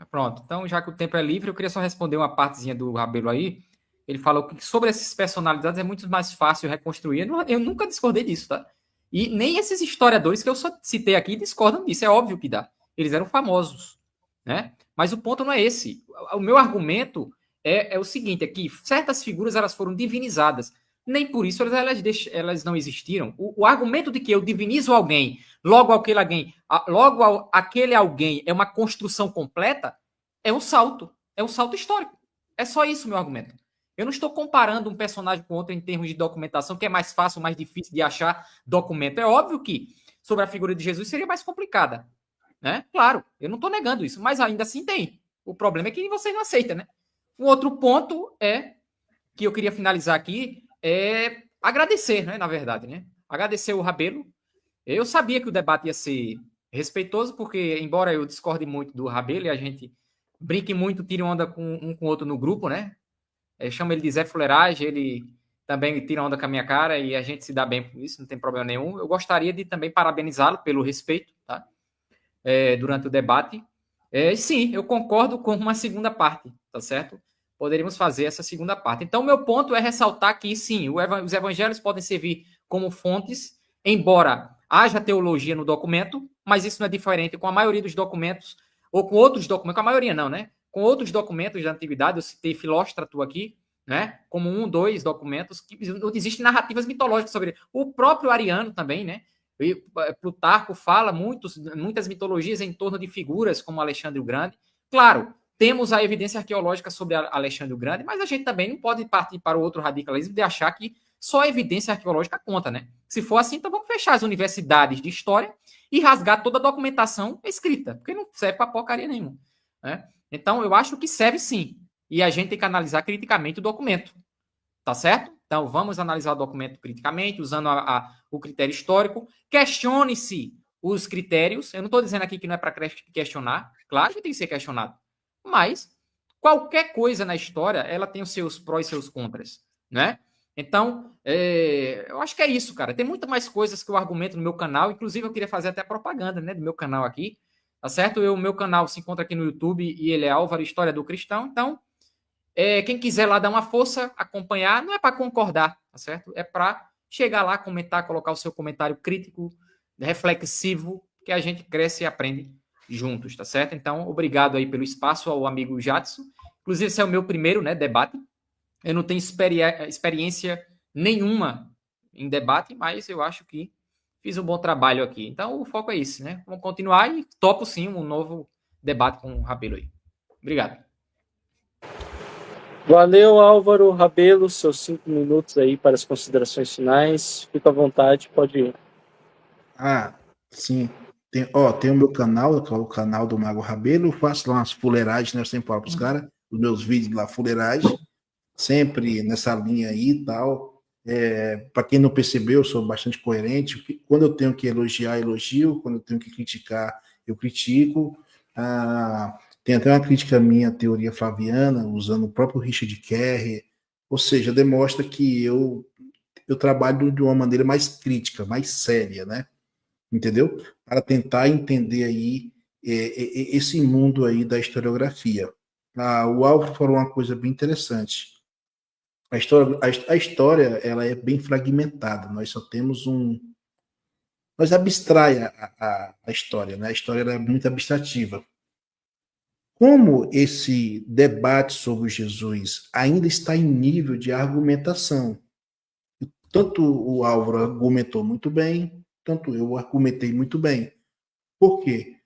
Pronto. Então, já que o tempo é livre, eu queria só responder uma partezinha do Rabelo aí. Ele falou que sobre essas personalidades é muito mais fácil reconstruir. Eu nunca discordei disso, tá? E nem esses historiadores que eu só citei aqui discordam disso. É óbvio que dá. Eles eram famosos, né? Mas o ponto não é esse. O meu argumento é o seguinte, é que certas figuras elas foram divinizadas. Nem por isso elas não existiram. O argumento de que eu divinizo alguém, logo aquele alguém é uma construção completa, é um salto histórico. É só isso o meu argumento. Eu não estou comparando um personagem com outro em termos de documentação, que é mais fácil, mais difícil de achar documento. É óbvio que sobre a figura de Jesus seria mais complicada, né? Claro, eu não estou negando isso, mas ainda assim tem. O problema é que vocês não aceitam, né? Um outro ponto é que eu queria finalizar aqui é agradecer, né? Na verdade, né? Agradecer o Rabelo. Eu sabia que o debate ia ser respeitoso, porque, embora eu discorde muito do Rabelo e a gente brinque muito, tire onda um com o outro no grupo, né? Eu chamo ele de Zé Fuleiragem, ele também tira onda com a minha cara e a gente se dá bem com isso, não tem problema nenhum. Eu gostaria de também parabenizá-lo pelo respeito, tá? Durante o debate. Sim, eu concordo com uma segunda parte, tá certo? Poderíamos fazer essa segunda parte. Então, meu ponto é ressaltar que, sim, os evangelhos podem servir como fontes, embora haja teologia no documento, mas isso não é diferente com a maioria dos documentos, ou com outros documentos, com a maioria não, né? Com outros documentos da antiguidade, eu citei Filóstrato aqui, né? Como dois documentos, que existem narrativas mitológicas sobre ele. O próprio Ariano também, né? Plutarco fala muitas mitologias em torno de figuras como Alexandre o Grande. Claro, temos a evidência arqueológica sobre Alexandre o Grande, mas a gente também não pode partir para o outro radicalismo de achar que só a evidência arqueológica conta, né? Se for assim, então vamos fechar as universidades de história e rasgar toda a documentação escrita, porque não serve para porcaria nenhuma, né? Então, eu acho que serve sim. E a gente tem que analisar criticamente o documento. Tá certo? Então, vamos analisar o documento criticamente, usando o critério histórico. Questione-se os critérios. Eu não estou dizendo aqui que não é para questionar. Claro que tem que ser questionado. Mas qualquer coisa na história, ela tem os seus prós e seus contras, né? Então, eu acho que é isso, cara. Tem muito mais coisas que eu argumento no meu canal. Inclusive, eu queria fazer até propaganda, né, do meu canal aqui. Tá certo? O meu canal se encontra aqui no YouTube e ele é Álvaro História do Cristão. Então, quem quiser lá dar uma força, acompanhar, não é para concordar, tá certo? É para chegar lá, comentar, colocar o seu comentário crítico, reflexivo, que a gente cresce e aprende juntos, tá certo? Então, obrigado aí pelo espaço ao amigo Jadson. Inclusive, esse é o meu primeiro, né, debate. Eu não tenho experiência nenhuma em debate, mas eu acho que fiz um bom trabalho aqui. Então, o foco é esse, né? Vamos continuar e topo sim um novo debate com o Rabelo aí. Obrigado. Valeu, Álvaro. Rabelo, seus 5 minutos aí para as considerações finais. Fica à vontade, pode ir. Sim. Tem o meu canal, que é o canal do Mago Rabelo. Eu faço lá umas fuleiragens, né? Eu sempre falo para os caras, os meus vídeos lá, fuleiragem, sempre nessa linha aí e tal. Para quem não percebeu, eu sou bastante coerente. Quando eu tenho que elogiar, elogio. Quando eu tenho que criticar, eu critico. Tem até uma crítica minha à teoria flaviana, usando o próprio Richard Kerr. Ou seja, demonstra que eu trabalho de uma maneira mais crítica, mais séria, né? Entendeu? Para tentar entender aí esse mundo aí da historiografia. O Álvaro falou uma coisa bem interessante. A história ela é bem fragmentada. Nós só temos nós abstrai a história, né? A história ela é muito abstrativa. Como esse debate sobre Jesus ainda está em nível de argumentação, tanto o Álvaro argumentou muito bem, tanto eu argumentei muito bem. Por quê?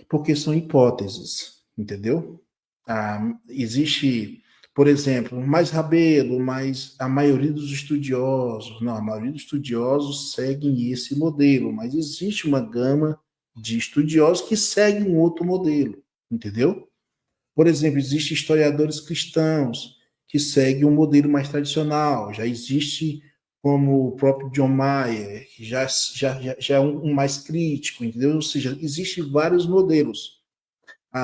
Porque são hipóteses, entendeu? Existe, por exemplo, mais Rabelo, mas a maioria dos estudiosos, não, a maioria dos estudiosos seguem esse modelo, mas existe uma gama de estudiosos que seguem um outro modelo, entendeu? Por exemplo, existem historiadores cristãos que seguem um modelo mais tradicional, já existe como o próprio John Mayer, que já é um mais crítico, entendeu? Ou seja, existem vários modelos.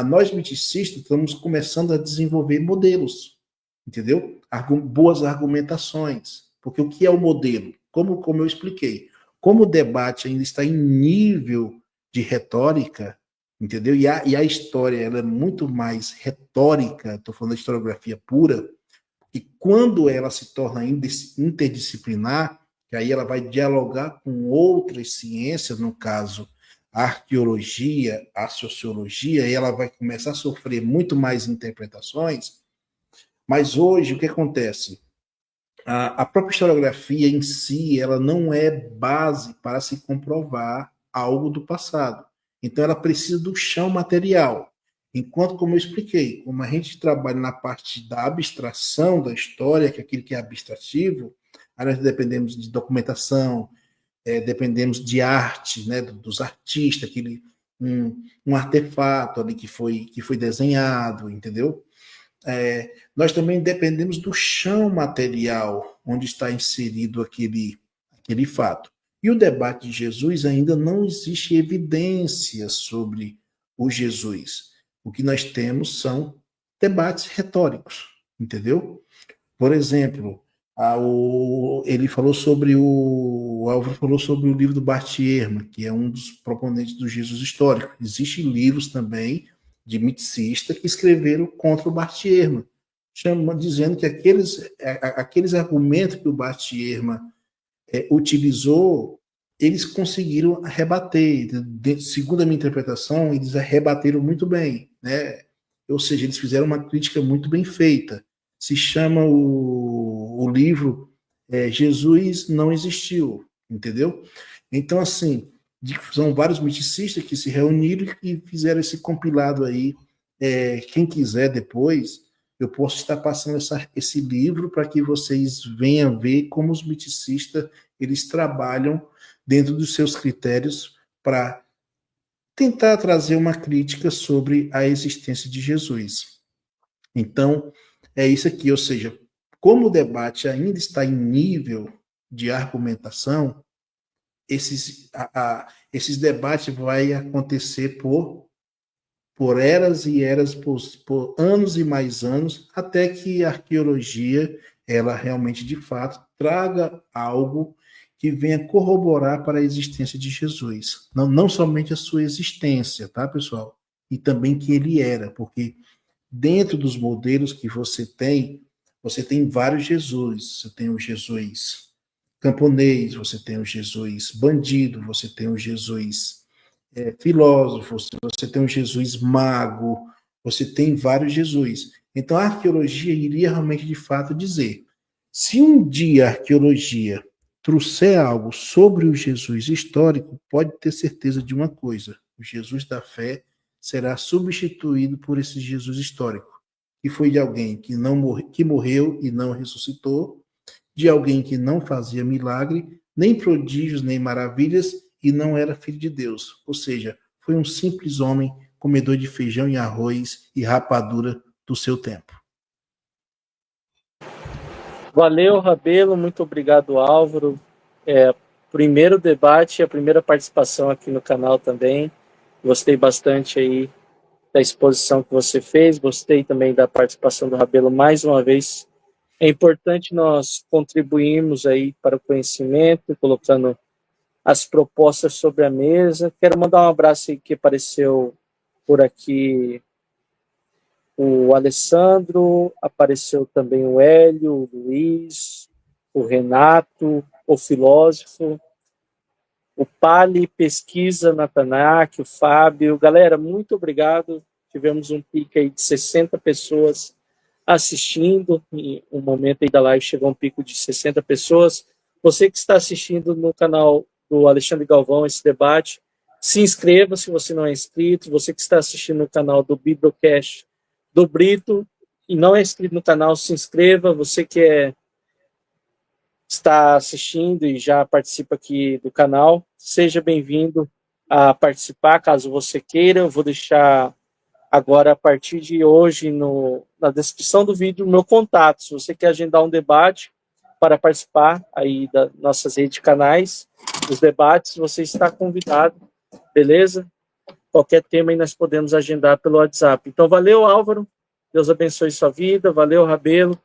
Nós miticistas estamos começando a desenvolver modelos, entendeu? Boas argumentações. Porque o que é o modelo? Como eu expliquei, como o debate ainda está em nível de retórica, entendeu? E a história ela é muito mais retórica, estou falando da historiografia pura, e quando ela se torna interdisciplinar, que aí ela vai dialogar com outras ciências, no caso, a arqueologia, a sociologia, e ela vai começar a sofrer muito mais interpretações. Mas hoje, o que acontece? A própria historiografia em si, ela não é base para se comprovar algo do passado. Então, ela precisa do chão material. Enquanto, como eu expliquei, como a gente trabalha na parte da abstração da história, que é aquilo que é abstrativo, aí nós dependemos de documentação, dependemos de arte, né, dos artistas, um artefato ali que foi desenhado, entendeu? Nós também dependemos do chão material onde está inserido aquele fato. E o debate de Jesus ainda não existe evidência sobre o Jesus. O que nós temos são debates retóricos, entendeu? Por exemplo, ele falou sobre o Álvaro falou sobre o livro do Bart Ehrman, que é um dos proponentes do Jesus histórico. Existem livros também de miticistas que escreveram contra o Bart Ehrman, dizendo que aqueles argumentos que o Bart Ehrman utilizou, eles conseguiram rebater. Segundo a minha interpretação, eles rebateram muito bem, né? Ou seja, eles fizeram uma crítica muito bem feita. Se chama o livro Jesus Não Existiu, entendeu? Então, assim, são vários miticistas que se reuniram e fizeram esse compilado aí. Quem quiser depois, eu posso estar passando esse livro para que vocês venham ver como os miticistas eles trabalham dentro dos seus critérios para tentar trazer uma crítica sobre a existência de Jesus. Então, é isso aqui, ou seja, como o debate ainda está em nível de argumentação, esses debates vão acontecer por eras e eras, por anos e mais anos, até que a arqueologia, ela realmente, de fato, traga algo que venha corroborar para a existência de Jesus. Não somente a sua existência, tá, pessoal? E também que ele era, porque dentro dos modelos que você tem vários Jesus. Você tem o Jesus camponês, você tem o Jesus bandido, você tem o Jesus filósofo, você tem o Jesus mago, você tem vários Jesus. Então a arqueologia iria realmente, de fato, dizer: se um dia a arqueologia trouxer algo sobre o Jesus histórico, pode ter certeza de uma coisa: o Jesus da fé será substituído por esse Jesus histórico, que foi de alguém que morreu e não ressuscitou, de alguém que não fazia milagre, nem prodígios, nem maravilhas, e não era filho de Deus. Ou seja, foi um simples homem, comedor de feijão e arroz e rapadura do seu tempo. Valeu, Rabelo, muito obrigado, Álvaro. Primeiro debate, a primeira participação aqui no canal também. Gostei bastante aí da exposição que você fez, gostei também da participação do Rabelo mais uma vez. É importante nós contribuirmos aí para o conhecimento, colocando as propostas sobre a mesa. Quero mandar um abraço aí que apareceu por aqui o Alessandro, apareceu também o Hélio, o Luiz, o Renato, o filósofo, o Pali Pesquisa, Natanak, o Fábio. Galera, muito obrigado. Tivemos um pico aí de 60 pessoas assistindo. Em um momento aí da live chegou um pico de 60 pessoas. Você que está assistindo no canal do Alexandre Galvão esse debate, se inscreva se você não é inscrito. Você que está assistindo no canal do Bibliocast do Brito, e não é inscrito no canal, se inscreva. Você que está assistindo e já participa aqui do canal, seja bem-vindo a participar, caso você queira. Eu vou deixar agora, a partir de hoje, na descrição do vídeo, o meu contato. Se você quer agendar um debate para participar aí das nossas redes de canais, dos debates, você está convidado, beleza? Qualquer tema aí nós podemos agendar pelo WhatsApp. Então, valeu, Álvaro. Deus abençoe sua vida. Valeu, Rabelo.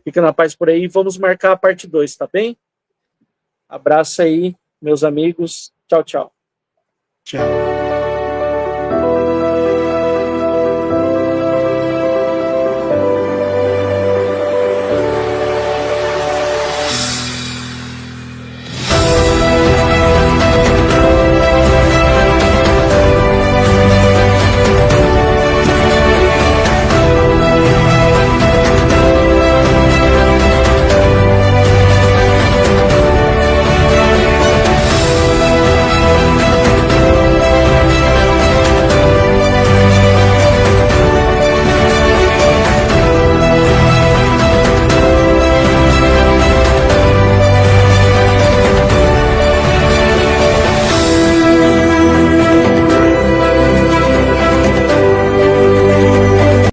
Fica na paz por aí. Vamos marcar a parte 2, tá bem? Abraço aí, meus amigos. Tchau, tchau. Tchau.